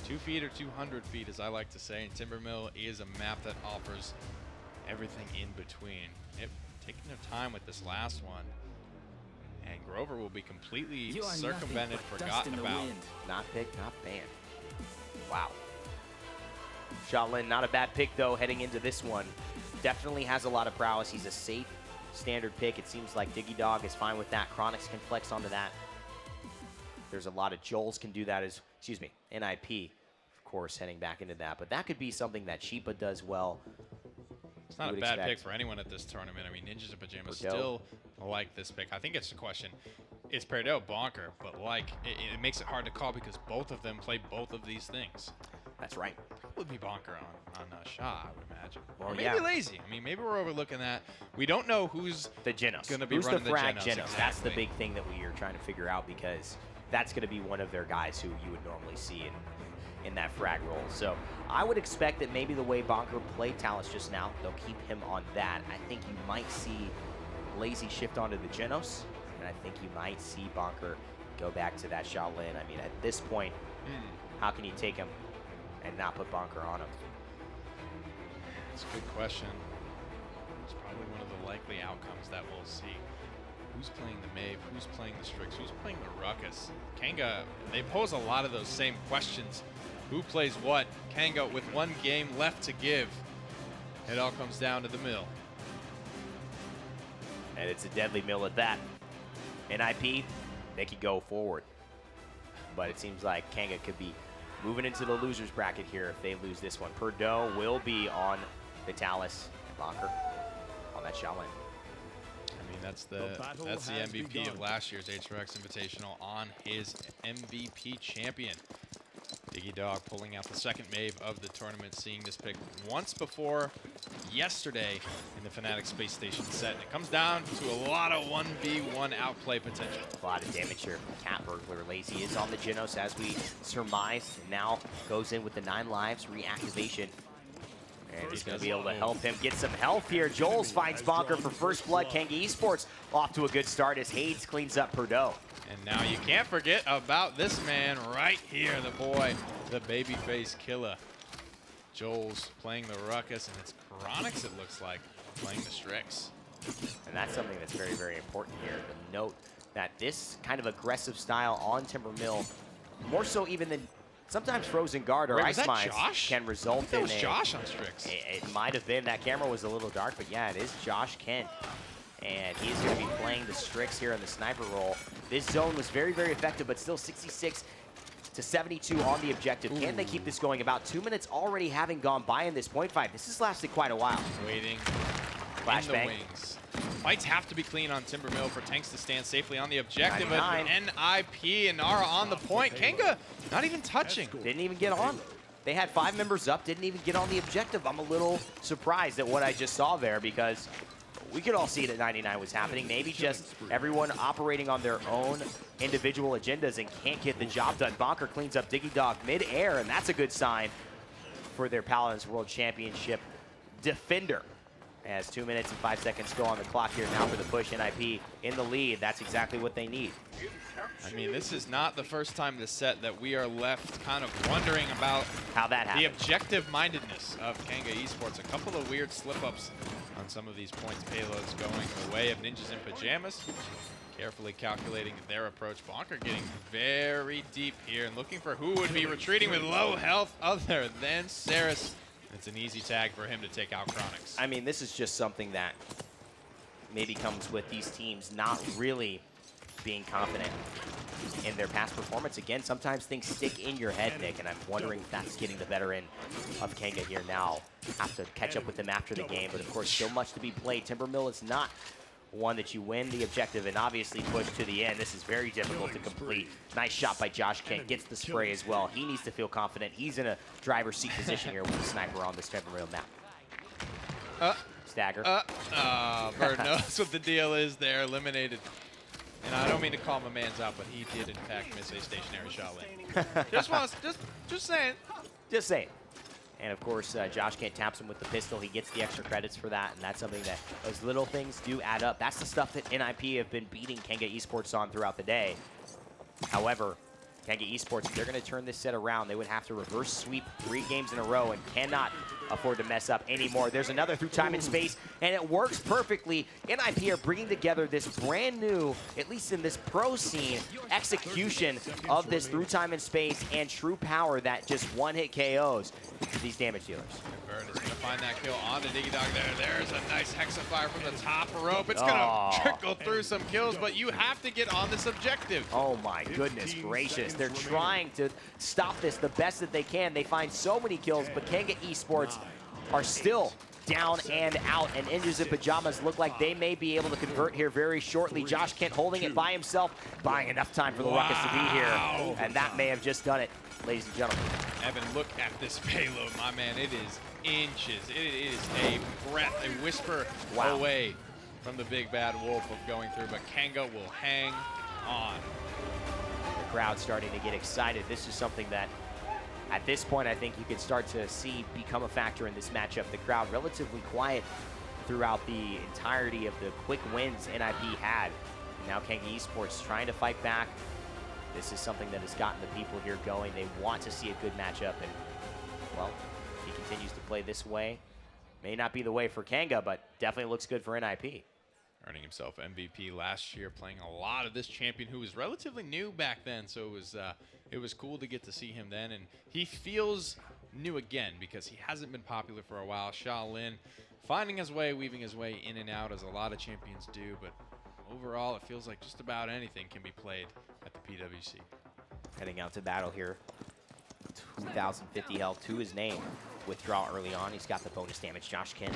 2 feet or 200 feet, as I like to say. And Timbermill is a map that offers everything in between. Yep, taking their time with this last one. And Grover will be completely circumvented, forgotten about. Not picked, not banned. Wow. Shaolin, not a bad pick, though, heading into this one. Definitely has a lot of prowess. He's a safe, standard pick. It seems like DiGeDoG is fine with that. Kronicx can flex onto that. There's a lot of Joelz can do that as, excuse me, NIP, of course, heading back into that. But that could be something that Shipa does well. It's not a bad pick for anyone at this tournament. I mean, Ninjas and Pyjamas still like this pick. I think it's a question. It's PERDO, bonkar, but like, it makes it hard to call because both of them play both of these things. That's right. Probably be bonkar on Shah, I would imagine. Well, or maybe Laizy. I mean, maybe we're overlooking that. We don't know who's the Genos. Going to be who's running the frag Genos. Genos? Exactly. That's the big thing that we are trying to figure out because that's going to be one of their guys who you would normally see in that frag role. So I would expect that maybe the way bonkar played Talus just now, they'll keep him on that. I think you might see Laizy shift onto the Genos, and I think you might see bonkar go back to that Shaolin. I mean, at this point, how can you take him and not put bonkar on him? That's a good question. It's probably one of the likely outcomes that we'll see. Who's playing the Mave? Who's playing the Strix? Who's playing the Ruckus? Kanga, they pose a lot of those same questions. Who plays what? Kanga with 1 game left to give. It all comes down to the mill. And it's a deadly mill at that. NIP, they could go forward. But it seems like Kanga could be moving into the loser's bracket here if they lose this one. PERDO will be on the Talus and bonkar on that Shaolin. I mean, that's the MVP of last year's HRX Invitational on his MVP champion. DiGeDoG pulling out the second Mave of the tournament, seeing this pick once before yesterday in the Fnatic Space Station set. And it comes down to a lot of 1v1 outplay potential. A lot of damage here from Cat Burglar. Laizy is on the Genos as we surmised. Now goes in with the 9 lives reactivation. And he's going to be able to help him get some health here. Joelz finds bonkar for first blood. Kanga Esports off to a good start as Haydz cleans up PERDO. And now you can't forget about this man right here, the boy, the babyface killer. Joelz playing the Ruckus, and it's Kronicx, it looks like, playing the Strix. And that's something that's very, very important here. To note that this kind of aggressive style on Timbermill, more so even than sometimes Frozen Guard or Ice Mines, can result in Josh on Strix. It might have been. That camera was a little dark, but yeah, it is joshkent. And he's going to be playing the Strix here in the sniper role. This zone was very, very effective, but still 66 to 72 on the objective. Can they keep this going? About 2 minutes already having gone by in this point fight. This has lasted quite a while. Waiting Flashbang. in the wings. Fights have to be clean on Timbermill for tanks to stand safely on the objective. But NIP and Nara on the point. Kanga not even touching. Didn't even get on. They had 5 members up, didn't even get on the objective. I'm a little surprised at what I just saw there because we could all see that 99 was happening. Maybe just everyone operating on their own individual agendas and can't get the job done. bonkar cleans up DiGeDoG mid-air, and that's a good sign for their Paladins World Championship defender. As 2 minutes and 5 seconds go on the clock here now for the push. NIP in the lead. That's exactly what they need. I mean, this is not the first time this set that we are left kind of wondering about how that happened. The objective-mindedness of Kanga Esports. A couple of weird slip-ups on some of these points payloads going the way of Ninjas in Pyjamas. Carefully calculating their approach. bonkar getting very deep here and looking for who would be retreating with low health other than Saris. It's an easy tag for him to take out Kronicx. I mean, this is just something that maybe comes with these teams not really being confident in their past performance. Again, sometimes things stick in your head, Nick, and I'm wondering if that's getting the better end of Kanga here now. Have to catch up with them after the game, but of course, so much to be played. Timbermill is not one that you win the objective and obviously push to the end. This is very difficult to complete. Nice shot by joshkent, gets the spray as well. He needs to feel confident. He's in a driver's seat position here with the sniper on this Timbermill map. Stagger. Bird knows what the deal is there, eliminated. And I don't mean to call my man's out, but he did in fact miss a stationary shot lane. just saying. Just saying. And of course, joshkent taps him with the pistol. He gets the extra credits for that, and that's something that those little things do add up. That's the stuff that NIP have been beating Kanga Esports on throughout the day. However, Kanga Esports, if they're going to turn this set around, they would have to reverse sweep 3 games in a row and cannot afford to mess up anymore. There's another through time and space, and it works perfectly. NIP are bringing together this brand new, at least in this pro scene, execution of this through time and space and true power that just one-hit KOs these damage dealers. Bird is going to find that kill on the DiGeDoG there. There's a nice hexafire from the top rope. It's going to trickle through some kills, but you have to get on this objective. Oh my goodness gracious. They're trying to stop this the best that they can. They find so many kills, but Kanga Esports are still down and out, and Ninjas in Pyjamas look like they may be able to convert here very shortly. joshkent holding it by himself, buying enough time for the Ruckus to be here, and that may have just done it, ladies and gentlemen. Evan, look at this payload, my man. It is inches. It is a breath, a whisper away from the big bad wolf of going through, but Kanga will hang on. The crowd starting to get excited. This is something that at this point, I think you could start to see become a factor in this matchup. The crowd relatively quiet throughout the entirety of the quick wins NIP had. Now Kanga Esports trying to fight back. This is something that has gotten the people here going. They want to see a good matchup, and well, if he continues to play this way, may not be the way for Kanga, but definitely looks good for NIP. Earning himself MVP last year, playing a lot of this champion who was relatively new back then, so it was cool to get to see him then, and he feels new again because he hasn't been popular for a while. Shaolin finding his way, weaving his way in and out as a lot of champions do, but overall it feels like just about anything can be played at the PWC. Heading out to battle here. 2,050 health to his name. Withdraw early on. He's got the bonus damage. joshkent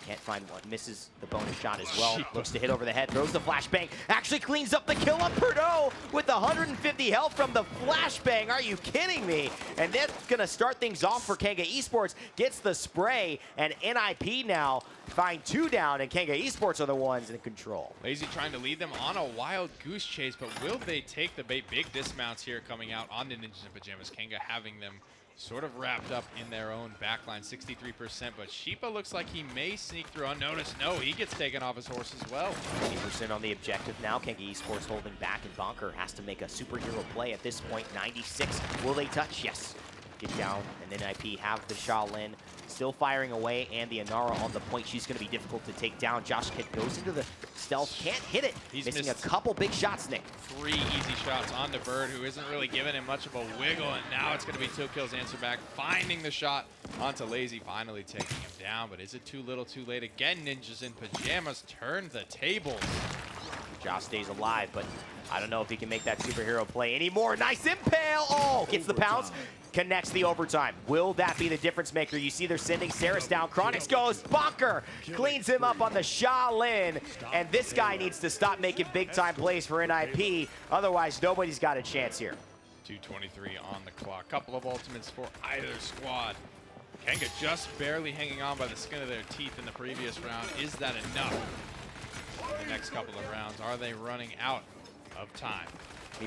can't find one. Misses the bonus shot as well. Looks to hit over the head. Throws the flashbang. Actually cleans up the kill on PERDO with 150 health from the flashbang. Are you kidding me? And that's going to start things off for Kanga Esports. Gets the spray, and NIP now find 2 down, and Kanga Esports are the ones in control. Laizy trying to lead them on a wild goose chase, but will they take the bait? Big dismounts here coming out on the Ninjas in Pyjamas. Kanga having them sort of wrapped up in their own backline, 63%, but Shipa looks like he may sneak through unnoticed. No, he gets taken off his horse as well. 20% on the objective now. Kanga Esports holding back, and bonkar has to make a superhero play at this point. 96. Will they touch? Yes. Get down, and NIP have the Shaolin still firing away, and the Inara on the point. She's going to be difficult to take down. joshkent goes into the stealth, can't hit it. He's missing a missed couple big shots, Nick. 3 easy shots on the Bird, who isn't really giving him much of a wiggle, and now it's going to be 2 kills answer back, finding the shot onto Laizy, finally taking him down, but is it too little too late? Again, Ninjas in Pyjamas turn the tables. Josh stays alive, but I don't know if he can make that superhero play anymore. Nice impale! Oh, gets the pounce. Connects the overtime. Will that be the difference maker? You see they're sending Saris down. Kronicx goes. bonkar cleans him up on the Shaolin. And this guy needs to stop making big-time plays for NIP. Otherwise, nobody's got a chance here. 2:23 on the clock. Couple of ultimates for either squad. Kanga just barely hanging on by the skin of their teeth in the previous round. Is that enough in the next couple of rounds? Are they running out of time?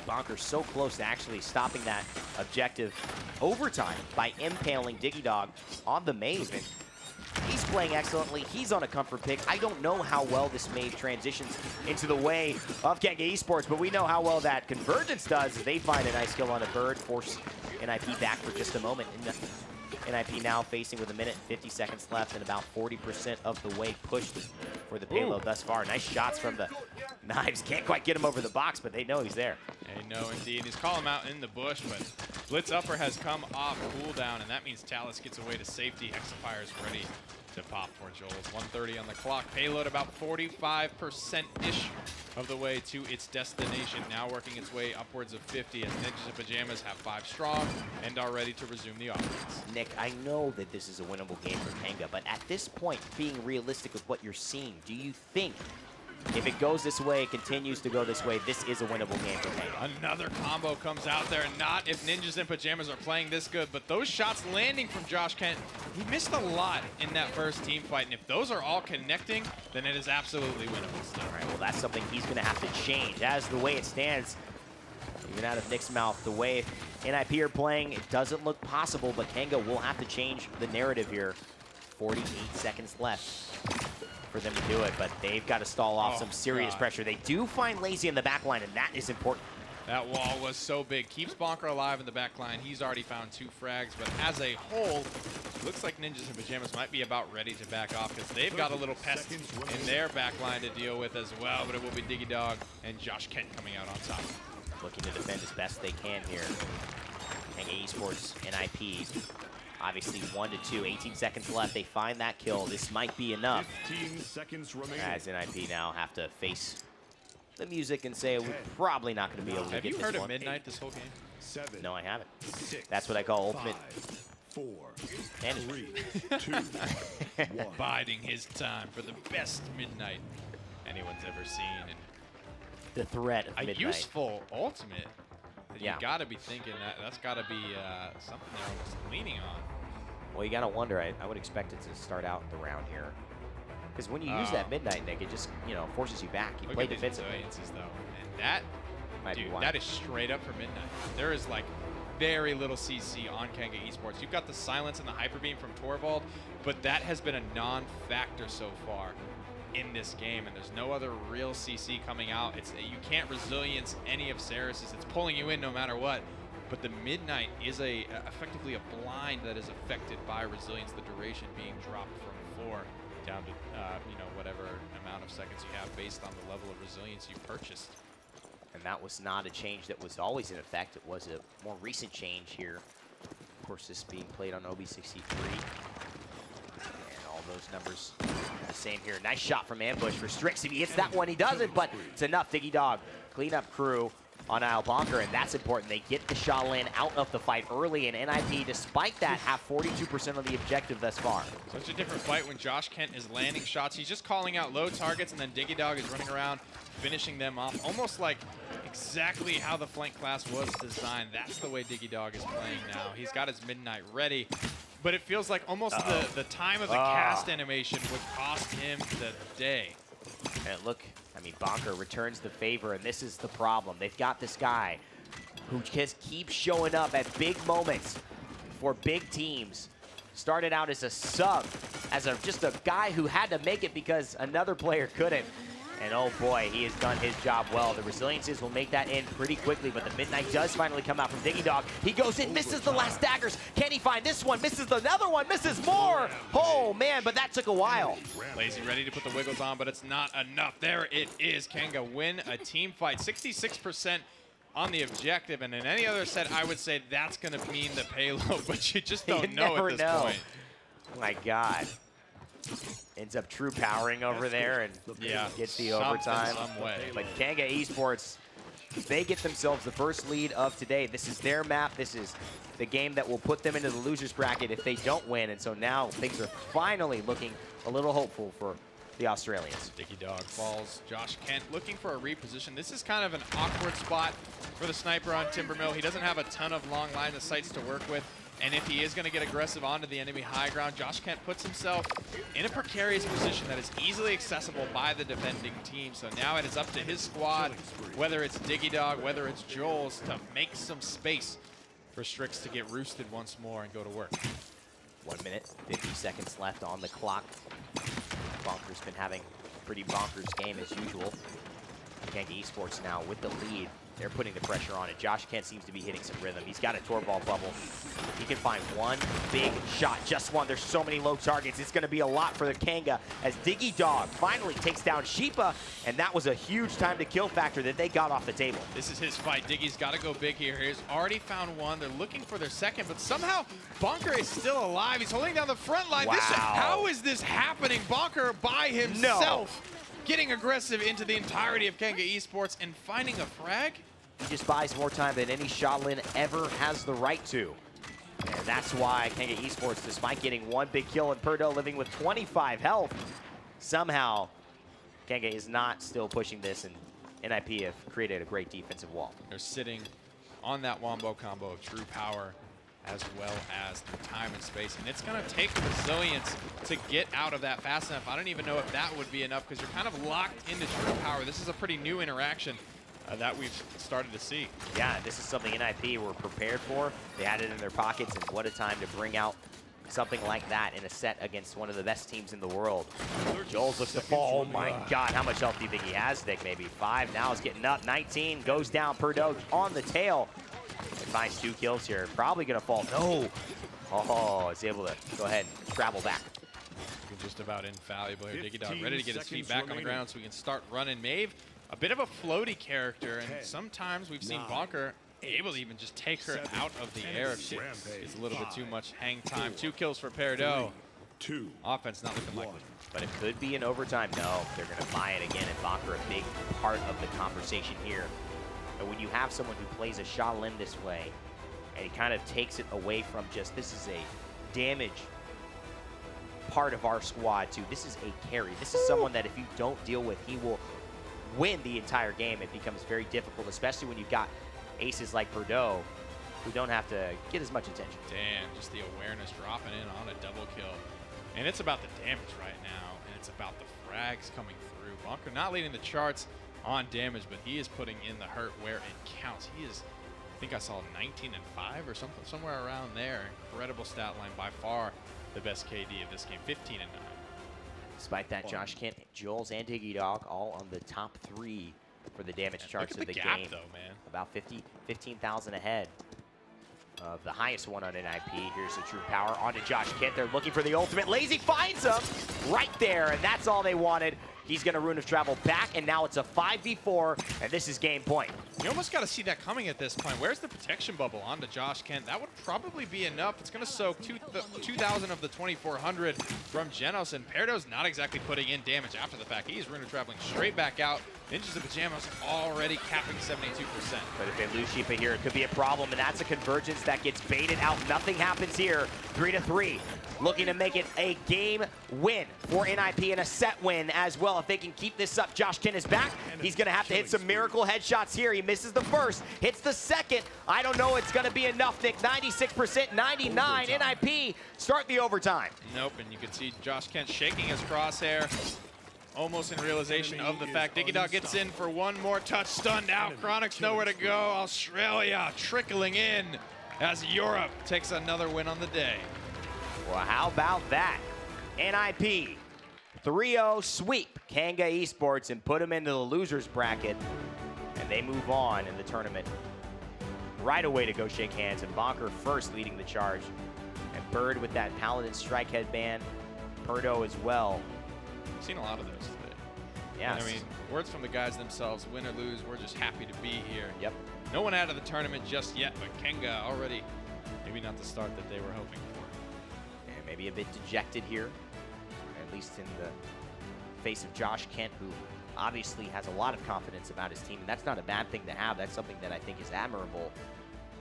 bonkar so close to actually stopping that objective overtime by impaling DiGeDoG on the Maven. He's playing excellently. He's on a comfort pick. I don't know how well this Mave transitions into the way of Kanga Esports, but we know how well that Convergence does. They find a nice kill on a bird, force NIP back for just a moment. NIP now facing with 1 minute and 50 seconds left and about 40% of the way pushed for the payload thus far. Nice shots from the Knives. Can't quite get him over the box, but they know he's there. They know indeed. He's calling him out in the bush, but Blitz Upper has come off cooldown, and that means Talus gets away to safety. Hexafire is ready to pop for Joelz. 1:30 on the clock. Payload about 45%-ish of the way to its destination. Now working its way upwards of 50 as Ninjas and Pyjamas have 5 strong and are ready to resume the offense. Nick, I know that this is a winnable game for Kanga, but at this point, being realistic with what you're seeing, do you think if it goes this way, continues to go this way, this is a winnable game for Kanga? Another combo comes out there, not if Ninjas and Pyjamas are playing this good, but those shots landing from joshkent, he missed a lot in that first team fight, and if those are all connecting, then it is absolutely winnable still. All right, well, that's something he's going to have to change. As the way it stands, even out of Nick's mouth, the way NIP are playing, it doesn't look possible, but Kanga will have to change the narrative here. 48 seconds left for them to do it, but they've got to stall off some serious pressure. They do find Laizy in the back line, and that is important. That wall was so big. Keeps bonkar alive in the back line. He's already found 2 frags, but as a whole, looks like Ninjas and Pyjamas might be about ready to back off because they've got a little pest in their back line to deal with as well, but it will be DiGeDoG and joshkent coming out on top. Looking to defend as best they can here. Kanga Esports, NIP, obviously 1-2, 18 seconds left. They find that kill. This might be enough. 15 seconds remaining. As NIP now have to face the music and say we're probably not going to be able to Have get you this heard one. of Midnight this whole game? 7. No, I haven't. 6. That's what I call ultimate 4. management. 3. 2. 1. Biding his time for the best Midnight anyone's ever seen. And The threat of a Midnight. useful ultimate. Yeah. You got to be thinking that's got to be something they're almost leaning on. Well, you got to wonder. I would expect it to start out the round here. Because when you use that Midnight, Nick, it just, forces you back. You Look play at these defensively. resiliences, though. And that, Might be dude, why. that is straight up for Midnight. There is, like, very little CC on Kanga Esports. You've got the silence and the hyper beam from Torvald, but that has been a non-factor so far in this game, and there's no other real CC coming out. You can't resilience any of Ceres's. It's pulling you in no matter what. But the Midnight is effectively a blind that is affected by resilience, the duration being dropped from 4 down to whatever amount of seconds you have based on the level of resilience you purchased. And that was not a change that was always in effect. It was a more recent change here. Of course, this being played on OB63. And all those numbers the same here. Nice shot from Ambush for Strix. If he hits that one, he doesn't, but it's enough. DiGeDoG, clean up crew on Isle bonkar, and that's important. They get the Shaolin out of the fight early, and NIP, despite that, have 42% of the objective thus far. Such a different fight when joshkent is landing shots. He's just calling out low targets, and then DiGeDoG is running around, finishing them off, almost like exactly how the flank class was designed. That's the way DiGeDoG is playing now. He's got his Midnight ready, but it feels like almost the time of the cast animation would cost him the day. And look, bonkar returns the favor, and this is the problem. They've got this guy who just keeps showing up at big moments for big teams. Started out as a sub, as just a guy who had to make it because another player couldn't. And oh boy, he has done his job well. The resiliences will make that end pretty quickly, but the Midnight does finally come out from DiGeDoG. He goes in, misses the last daggers. Can he find this one? Misses another one, misses more. Oh man, but that took a while. Laizy ready to put the wiggles on, but it's not enough. There it is. Kanga win a team fight. 66% on the objective, and in any other set, I would say that's going to mean the payload, but you just don't know at this point. Oh my God. Ends up true powering over there and gets the overtime. Some way. But Kanga Esports, they get themselves the first lead of today. This is their map. This is the game that will put them into the losers bracket if they don't win. And so now things are finally looking a little hopeful for the Australians. DiGeDoG falls. joshkent looking for a reposition. This is kind of an awkward spot for the sniper on Timbermill. He doesn't have a ton of long line of sights to work with. And if he is going to get aggressive onto the enemy high ground, joshkent puts himself in a precarious position that is easily accessible by the defending team. So now it is up to his squad, whether it's DiGeDoG, whether it's Joelz, to make some space for Strix to get roosted once more and go to work. 1 minute, 50 seconds left on the clock. Bonker's been having a pretty bonkers game as usual. Kanga Esports now with the lead. They're putting the pressure on it. Joshkent seems to be hitting some rhythm. He's got a tour ball bubble. He can find one big shot, just one. There's so many low targets. It's going to be a lot for the Kanga as DiGeDoG finally takes down Shipa, and that was a huge time to kill factor that they got off the table. This is his fight. Diggy's got to go big here. He's already found one. They're looking for their second, but somehow bonkar is still alive. He's holding down the front line. Wow. How is this happening? bonkar by himself. No. Getting aggressive into the entirety of Kanga Esports and finding a frag. He just buys more time than any Shaolin ever has the right to. And that's why Kanga Esports, despite getting one big kill and PERDO living with 25 health, somehow Kanga is not still pushing this, and NIP have created a great defensive wall. They're sitting on that wombo combo of true power as well as through time and space. And it's going to take resilience to get out of that fast enough. I don't even know if that would be enough because you're kind of locked into true power. This is a pretty new interaction that we've started to see. Yeah, this is something NIP were prepared for. They had it in their pockets, and what a time to bring out something like that in a set against one of the best teams in the world. Joelz looks to fall. Oh my God, how much health do you think he has, Nick? Maybe 5. Now he's getting up. 19 goes down. PERDO on the tail. He finds 2 kills here. Probably gonna fall. No. Oh, is able to go ahead and travel back. Just about infallible here. DiGeDoG ready to get his feet back on the ground so we can start running. Maeve, a bit of a floaty character, and sometimes we've seen bonkar able to even just take her out of the air if she gets a little bit too much hang time. 2 kills for PERDO. 2. Offense not looking likely. But it could be an overtime. No, they're going to buy it again, and bonkar a big part of the conversation here. And when you have someone who plays a Shaolin this way, and he kind of takes it away from just, this is a damage part of our squad to, this is a carry. This is someone that if you don't deal with, he will win the entire game. It becomes very difficult, especially when you've got aces like PERDO who don't have to get as much attention. Damn, just the awareness dropping in on a double kill. And it's about the damage right now, and it's about the frags coming through. bonkar not leading the charts on damage, but he is putting in the hurt where it counts. He is, I think I saw 19 and 5 or something, somewhere around there. Incredible stat line, by far the best KD of this game, 15 and 9. Despite that, Joshkent, Joelz, and DiGeDoG all on the top 3 for the damage charts of the gap, game. Though, man. About 15,000 ahead of the highest one on NIP. Here's the true power onto Joshkent. They're looking for the ultimate. Laizy finds him right there, and that's all they wanted. He's going to Rune of Travel back, and now it's a 5v4, and this is game point. You almost got to see that coming at this point. Where's the protection bubble onto Joshkent? That would probably be enough. It's going to soak 2,000 of the 2,400 from Genos, and PERDO's not exactly putting in damage after the fact. He's Rune of Traveling straight back out. Ninjas of Pyjamas already capping 72%. But if they lose Shipa here, it could be a problem, and that's a convergence that gets baited out. Nothing happens here. 3-3. Looking to make it a game win for NIP and a set win as well. If they can keep this up, Joshkent is back. He's going to have to hit some miracle headshots here. He misses the first, hits the second. I don't know it's going to be enough, Nick. 96%, 99. NIP start the overtime. Nope, and you can see Joshkent shaking his crosshair. Almost in realization of the fact. DiGeDoG gets in for one more touch. Stunned out. Kronicx nowhere to go. Australia trickling in as Europe takes another win on the day. Well, how about that? NIP 3-0 sweep Kanga Esports and put them into the losers bracket. And they move on in the tournament right away to go shake hands. And bonkar first leading the charge. And Bird with that Paladin strike headband. PERDO as well. I've seen a lot of those today. Yes. I mean, words from the guys themselves, win or lose, we're just happy to be here. Yep. No one out of the tournament just yet, but Kanga already, maybe not the start that they were hoping for. And maybe a bit dejected here, at least in the face of Joshkent, who obviously has a lot of confidence about his team, and that's not a bad thing to have. That's something that I think is admirable,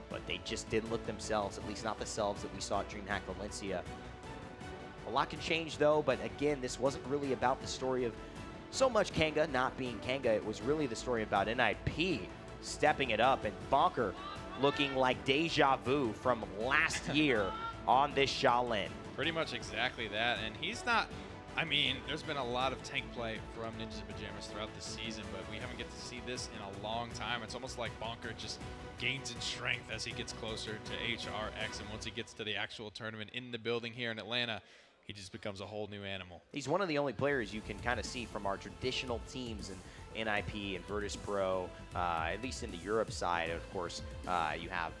but they just didn't look themselves, at least not the selves that we saw at DreamHack Valencia. A lot can change though, but again, this wasn't really about the story of so much Kanga not being Kanga. It was really the story about NIP stepping it up, and bonkar looking like deja vu from last year on this Shaolin. Pretty much exactly that, and he's not I mean, there's been a lot of tank play from Ninjas in Pyjamas throughout the season, but we haven't get to see this in a long time. It's almost like bonkar just gains in strength as he gets closer to HRX, and once he gets to the actual tournament in the building here in Atlanta, he just becomes a whole new animal. He's one of the only players you can kind of see from our traditional teams in NIP and Virtus.pro, at least in the Europe side. Of course, you have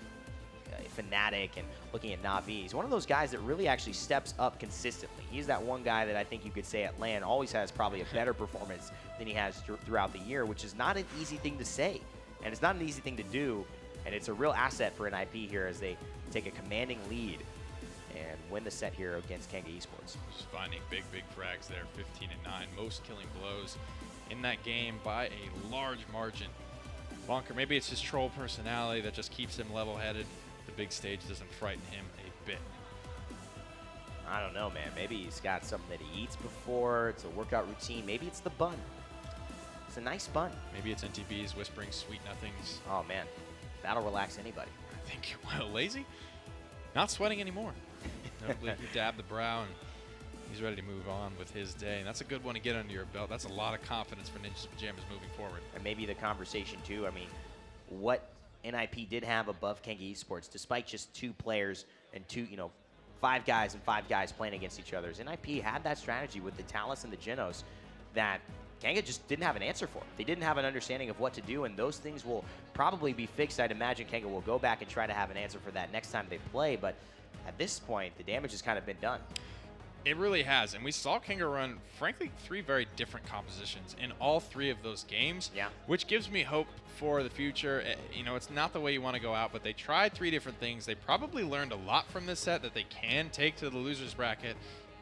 Fnatic and looking at Na'Vi. He's one of those guys that really actually steps up consistently. He's that one guy that I think you could say at LAN always has probably a better performance than he has throughout the year, which is not an easy thing to say. And it's not an easy thing to do. And it's a real asset for NIP here as they take a commanding lead and win the set here against Kanga Esports. Just finding big frags there, 15-9. Most killing blows in that game by a large margin. bonkar, maybe it's his troll personality that just keeps him level-headed. The big stage doesn't frighten him a bit. I don't know, man. Maybe he's got something that he eats before. It's a workout routine. Maybe it's the bun. It's a nice bun. Maybe it's NTB's whispering sweet nothings. Oh, man. That'll relax anybody. I think, well, Laizy, not sweating anymore. Notably, he dabbed the brow, and he's ready to move on with his day. And that's a good one to get under your belt. That's a lot of confidence for Ninjas in Pyjamas moving forward. And maybe the conversation, too. I mean, what NIP did have above Kanga Esports, despite just 2 players and 5 guys and 5 guys playing against each other. NIP had that strategy with the Talus and the Genos that Kanga just didn't have an answer for. They didn't have an understanding of what to do, and those things will probably be fixed. I'd imagine Kanga will go back and try to have an answer for that next time they play, but at this point, the damage has kind of been done. It really has, and we saw Kanga run, frankly, 3 very different compositions in all 3 of those games, which gives me hope for the future. You know, it's not the way you want to go out, but they tried 3 different things. They probably learned a lot from this set that they can take to the losers bracket,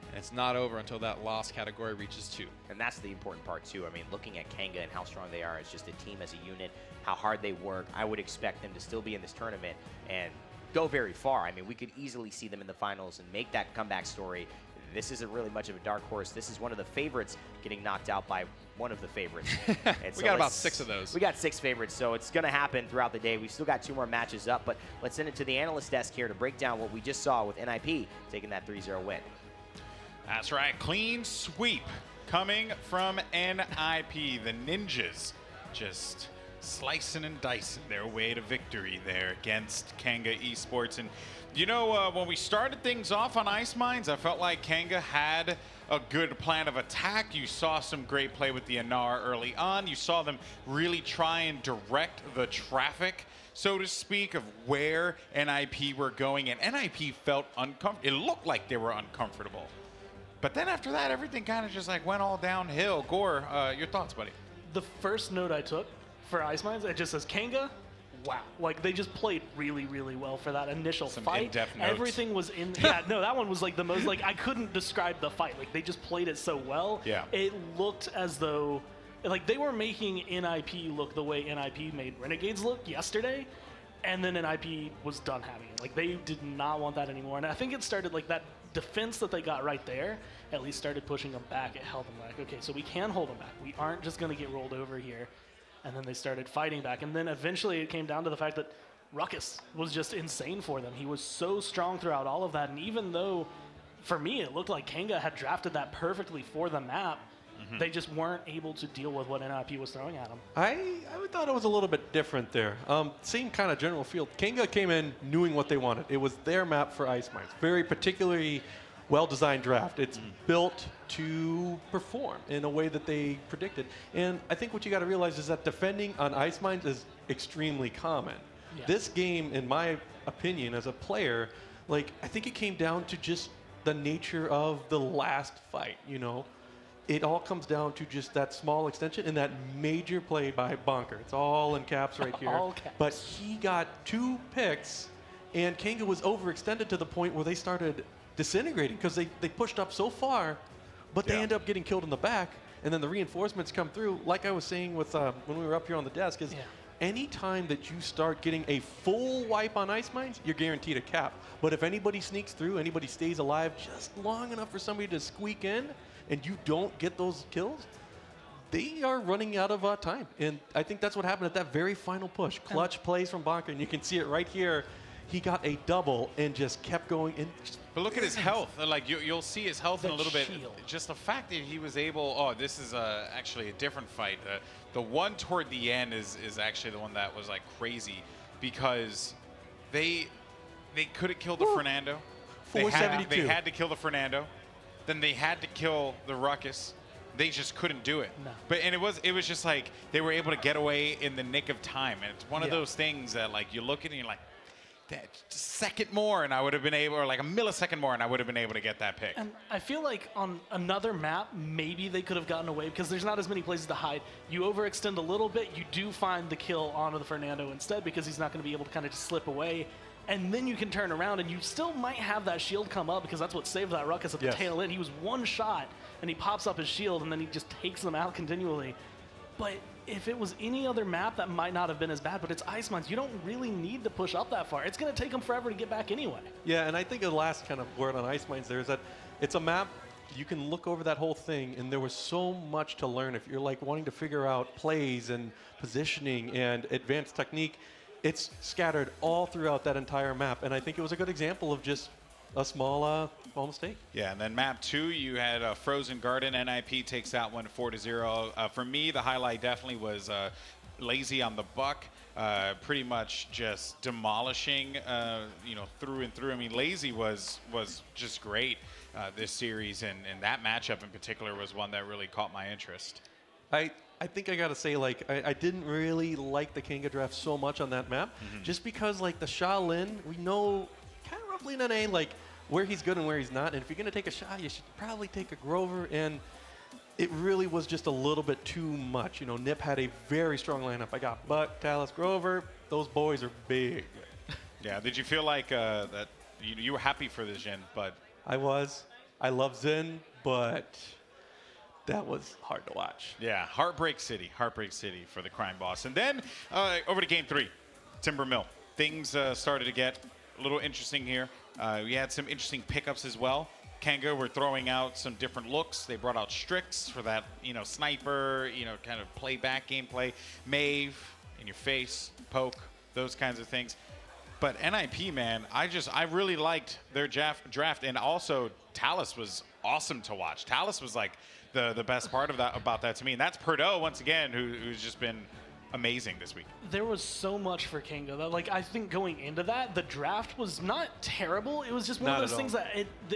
and it's not over until that loss category reaches 2. And that's the important part, too. I mean, looking at Kanga and how strong they are as just a team, as a unit, how hard they work, I would expect them to still be in this tournament and go very far. I mean, we could easily see them in the finals and make that comeback story. This isn't really much of a dark horse. This is one of the favorites getting knocked out by one of the favorites. We got about 6 of those. We got 6 favorites, so it's going to happen throughout the day. We've still got 2 more matches up, but let's send it to the analyst desk here to break down what we just saw with NIP taking that 3-0 win. That's right. Clean sweep coming from NIP. The Ninjas just slicing and dicing their way to victory there against Kanga Esports. And you know, when we started things off on Ice Mines, I felt like Kanga had a good plan of attack. You saw some great play with the Anar early on. You saw them really try and direct the traffic, so to speak, of where NIP were going. And NIP felt uncomfortable. It looked like they were uncomfortable. But then after that, everything kind of just like went all downhill. Gore, your thoughts, buddy? The first note I took for Ice Mines, it just says Kanga. Wow, like they just played really well for that initial fight. In-depth notes. Everything was in. Yeah, no, that one was like the most. Like I couldn't describe the fight. Like they just played it so well. Yeah. It looked as though, like they were making NIP look the way NIP made Renegades look yesterday, and then NIP was done having it. Like they did not want that anymore. And I think it started like that defense that they got right there. At least started pushing them back. It held them back. Okay, so we can hold them back. We aren't just going to get rolled over here. And then they started fighting back. And then eventually it came down to the fact that Ruckus was just insane for them. He was so strong throughout all of that. And even though, for me, it looked like Kanga had drafted that perfectly for the map, they just weren't able to deal with what NIP was throwing at them. I thought it was a little bit different there. Same kind of general field. Kanga came in knowing what they wanted. It was their map for Ice Mines. Very particularly well-designed draft. It's built to perform in a way that they predicted. And I think what you got to realize is that defending on Ice Mines is extremely common. Yeah. This game, in my opinion, as a player, like I think it came down to just the nature of the last fight, you know? It all comes down to just that small extension and that major play by bonkar. It's all in caps right here. All caps. But he got 2 picks, and Kanga was overextended to the point where they started disintegrating because they pushed up so far, but they end up getting killed in the back, and then the reinforcements come through. Like I was saying with when we were up here on the desk, is any time that you start getting a full wipe on Ice Mines, you're guaranteed a cap. But if anybody sneaks through, anybody stays alive just long enough for somebody to squeak in, and you don't get those kills, they are running out of time. And I think that's what happened at that very final push. Clutch plays from bonkar, and you can see it right here. he got a double and just kept going. And but look at his health. Like you'll see his health in a little bit. shield. Just the fact that he was able. Oh, this is actually a different fight. The one toward the end is actually the one that was like crazy because they could have killed the Fernando. They 472. had to kill the Fernando. Then they had to kill the Ruckus. They just couldn't do it. No. But and it was just like they were able to get away in the nick of time. And it's one of those things that like you look at it and you're like, that second more and I would have been able, or like a millisecond more and I would have been able to get that pick. And I feel like on another map, maybe they could have gotten away because there's not as many places to hide. You overextend a little bit, you do find the kill onto the Fernando instead because he's not going to be able to kind of just slip away. And then you can turn around and you still might have that shield come up because that's what saved that Ruckus at the tail end. He was one shot and he pops up his shield and then he just takes them out continually. But if it was any other map, that might not have been as bad, but it's Ice Mines. You don't really need to push up that far. It's going to take them forever to get back anyway. Yeah, and I think the last kind of word on Ice Mines there is that it's a map, you can look over that whole thing, and there was so much to learn. If you're like wanting to figure out plays and positioning and advanced technique, it's scattered all throughout that entire map, and I think it was a good example of just a small mistake. Yeah, and then map 2, you had Frozen Garden. NIP takes that one 4-0. For me, the highlight definitely was Laizy on the Buck. Pretty much just demolishing, through and through. I mean, Laizy was just great this series, and that matchup in particular was one that really caught my interest. I think I gotta say, like, I didn't really like the Kanga draft so much on that map, just because, like, the Shaolin, we know kind of roughly in NA, like, where he's good and where he's not. And if you're gonna take a shot, you should probably take a Grover. And it really was just a little bit too much. You know, Nip had a very strong lineup. I got Buck, Talus, Grover. Those boys are big. Yeah, did you feel like that you were happy for the Jin, but I was. I love Zen, but that was hard to watch. yeah, Heartbreak City for the crime boss. And then over to game 3, Timber Mill. Things started to get a little interesting here. We had some interesting pickups as well. Kanga were throwing out some different looks. They brought out Strix for that, sniper, kind of playback gameplay. Mave, in your face, poke, those kinds of things. But NIP, man, I really liked their draft. And also, Talus was awesome to watch. Talus was like the best part of about that to me. And that's PERDO, once again, who's just been amazing this week. There was so much for Kanga that, like, I think going into that, the draft was not terrible. It was just one of those things that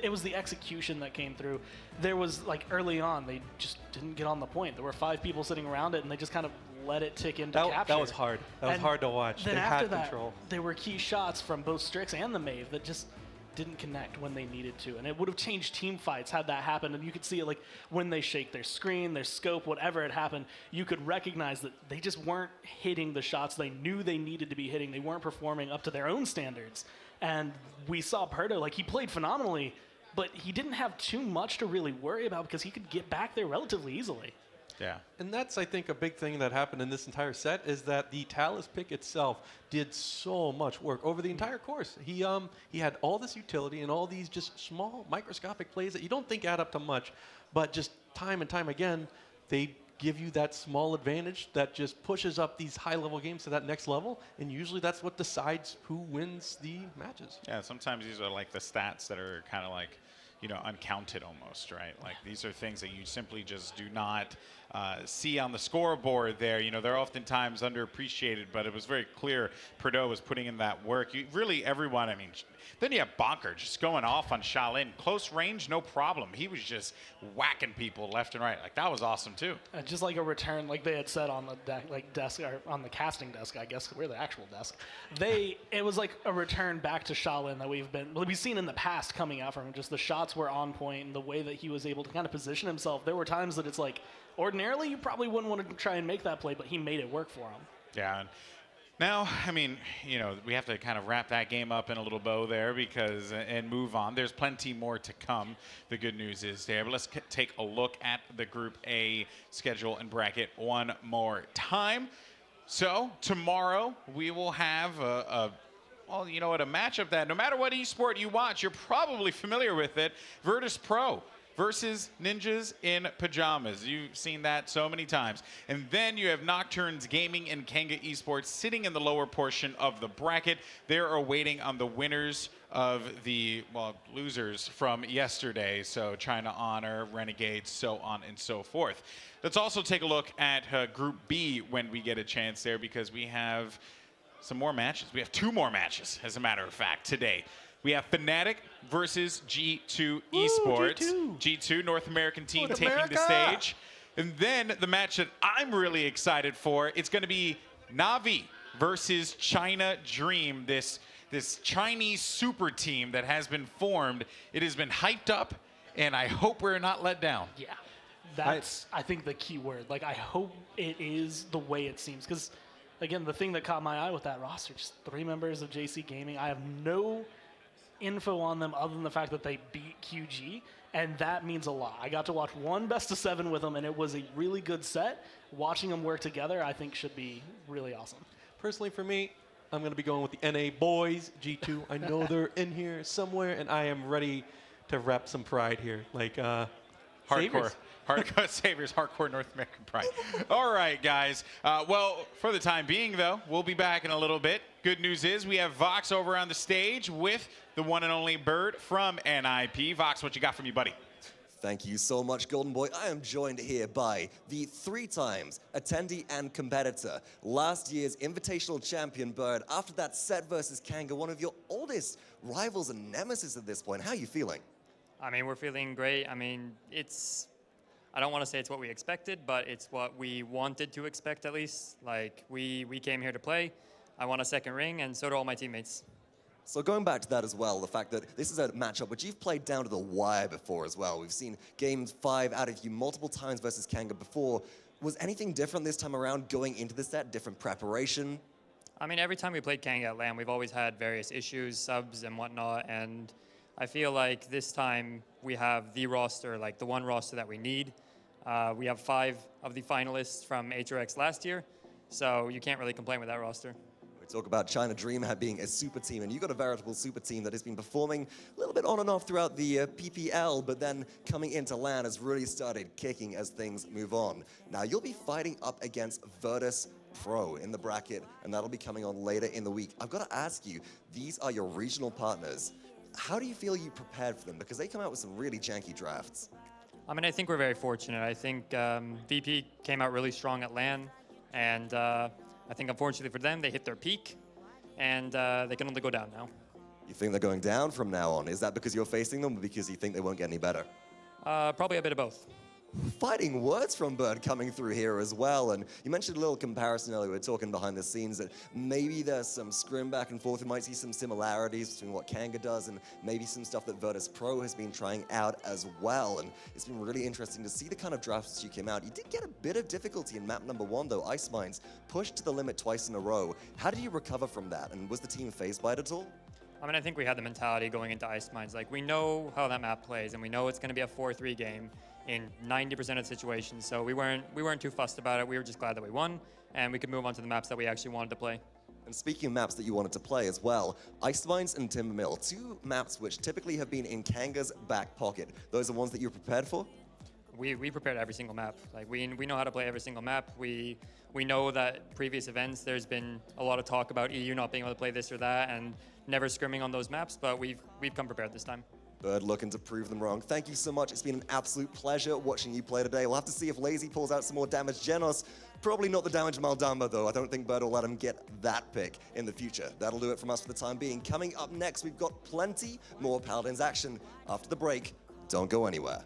it was the execution that came through. There was, like, early on, they just didn't get on the point. There were 5 people sitting around it, and they just kind of let it tick into capture. That was hard. That was hard to watch. Then they after had that, control. there were key shots from both Strix and the Mave that just didn't connect when they needed to, and it would have changed team fights had that happened. And you could see it, like, when they shake their screen, their scope, whatever had happened, you could recognize that they just weren't hitting the shots they knew they needed to be hitting. They weren't performing up to their own standards. And we saw PERDO, like, he played phenomenally, but he didn't have too much to really worry about because he could get back there relatively easily. Yeah. And that's, I think, a big thing that happened in this entire set is that the Talus pick itself did so much work over the entire course. He had all this utility and all these just small microscopic plays that you don't think add up to much, but just time and time again, they give you that small advantage that just pushes up these high-level games to that next level, and usually that's what decides who wins the matches. Yeah, sometimes these are like the stats that are kind of like, uncounted almost, right? Like these are things that you simply just do not see on the scoreboard there. They're oftentimes underappreciated, but it was very clear PERDO was putting in that work. Everyone, then you have Bonkar just going off on Shaolin. Close range, no problem. He was just whacking people left and right. Like, that was awesome, too. Just like a return, like they had said on the desk, or on the casting desk, I guess, we're the actual desk. It was like a return back to Shaolin that we've seen in the past coming out from him. Just the shots were on point, and the way that he was able to kind of position himself. There were times that it's like, ordinarily you probably wouldn't want to try and make that play, but he made it work for him. Yeah. Now, we have to kind of wrap that game up in a little bow there and move on. There's plenty more to come. The good news is there. But let's take a look at the Group A schedule and bracket one more time. So tomorrow we will have a matchup that no matter what esport you watch, you're probably familiar with it. Virtus Pro versus Ninjas in Pyjamas. You've seen that so many times. And then you have Nocturnes Gaming and Kanga Esports sitting in the lower portion of the bracket. They're awaiting on the winners of the, well, losers from yesterday. So China Honor, Renegades, so on and so forth. Let's also take a look at Group B when we get a chance there, because we have some more matches. We have 2 more matches, as a matter of fact, today. We have Fnatic versus G2 Esports. G2, North American team, taking the stage. And then the match that I'm really excited for, it's going to be Na'Vi versus China Dream, this Chinese super team that has been formed. It has been hyped up, and I hope we're not let down. Yeah, that's, I think, the key word. Like, I hope it is the way it seems. Because, again, the thing that caught my eye with that roster, just 3 members of JC Gaming. I have no info on them other than the fact that they beat QG, and that means a lot. I got to watch one best of 7 with them, and it was a really good set. Watching them work together, I think, should be really awesome. Personally, for me, I'm going to be going with the NA boys, G2. I know they're in here somewhere, and I am ready to rep some pride here. Like, hardcore. Hardcore Saviors, hardcore North American pride. All right, guys. Well, for the time being, though, we'll be back in a little bit. Good news is we have Vox over on the stage with the one and only Bird from NIP. Vox, what you got from you, buddy? Thank you so much, Golden Boy. I am joined here by the 3 times attendee and competitor, last year's Invitational champion, Bird. After that set versus Kanga, one of your oldest rivals and nemesis at this point. How are you feeling? I mean, we're feeling great. I mean, I don't want to say it's what we expected, but it's what we wanted to expect, at least. Like, we came here to play. I won a 2nd ring, and so do all my teammates. So going back to that as well, the fact that this is a matchup which you've played down to the wire before as well. We've seen games 5 out of you multiple times versus Kanga before. Was anything different this time around going into the set, different preparation? I mean, every time we played Kanga at LAN, we've always had various issues, subs and whatnot, and I feel like this time we have the roster, like the one roster that we need. We have 5 of the finalists from HRX last year, so you can't really complain with that roster. Talk about China Dream being a super team, and you got a veritable super team that has been performing a little bit on and off throughout the PPL, but then coming into LAN has really started kicking as things move on. Now you'll be fighting up against Virtus Pro in the bracket, and that'll be coming on later in the week. I've got to ask you, these are your regional partners. How do you feel you prepared for them? Because they come out with some really janky drafts. I mean, I think we're very fortunate. I think VP came out really strong at LAN, and I think unfortunately for them, they hit their peak, and they can only go down now. You think they're going down from now on? Is that because you're facing them, or because you think they won't get any better? Probably a bit of both. Fighting words from Bird coming through here as well, and you mentioned a little comparison earlier. We were talking behind the scenes that maybe there's some scrim back and forth. We might see some similarities between what Kanga does and maybe some stuff that Virtus Pro has been trying out as well, and it's been really interesting to see the kind of drafts you came out. You did get a bit of difficulty in map number 1 though, Ice Mines, pushed to the limit twice in a row. How did you recover from that, and was the team phased by it at all? I mean, I think we had the mentality going into Ice Mines. Like, we know how that map plays, and we know it's going to be a 4-3 game in 90% of situations. So we weren't too fussed about it. We were just glad that we won, and we could move on to the maps that we actually wanted to play. And speaking of maps that you wanted to play as well, Ice Mines and Timber Mill, 2 maps which typically have been in Kanga's back pocket. Those are ones that you're prepared for? We prepared every single map. Like, we know how to play every single map. We know that previous events, there's been a lot of talk about EU not being able to play this or that and never scrimming on those maps, but we've come prepared this time. Bird looking to prove them wrong. Thank you so much. It's been an absolute pleasure watching you play today. We'll have to see if Laizy pulls out some more damage. Genos, probably not the damage Maldamba, though. I don't think Bird will let him get that pick in the future. That'll do it from us for the time being. Coming up next, we've got plenty more Paladins action. After the break, don't go anywhere.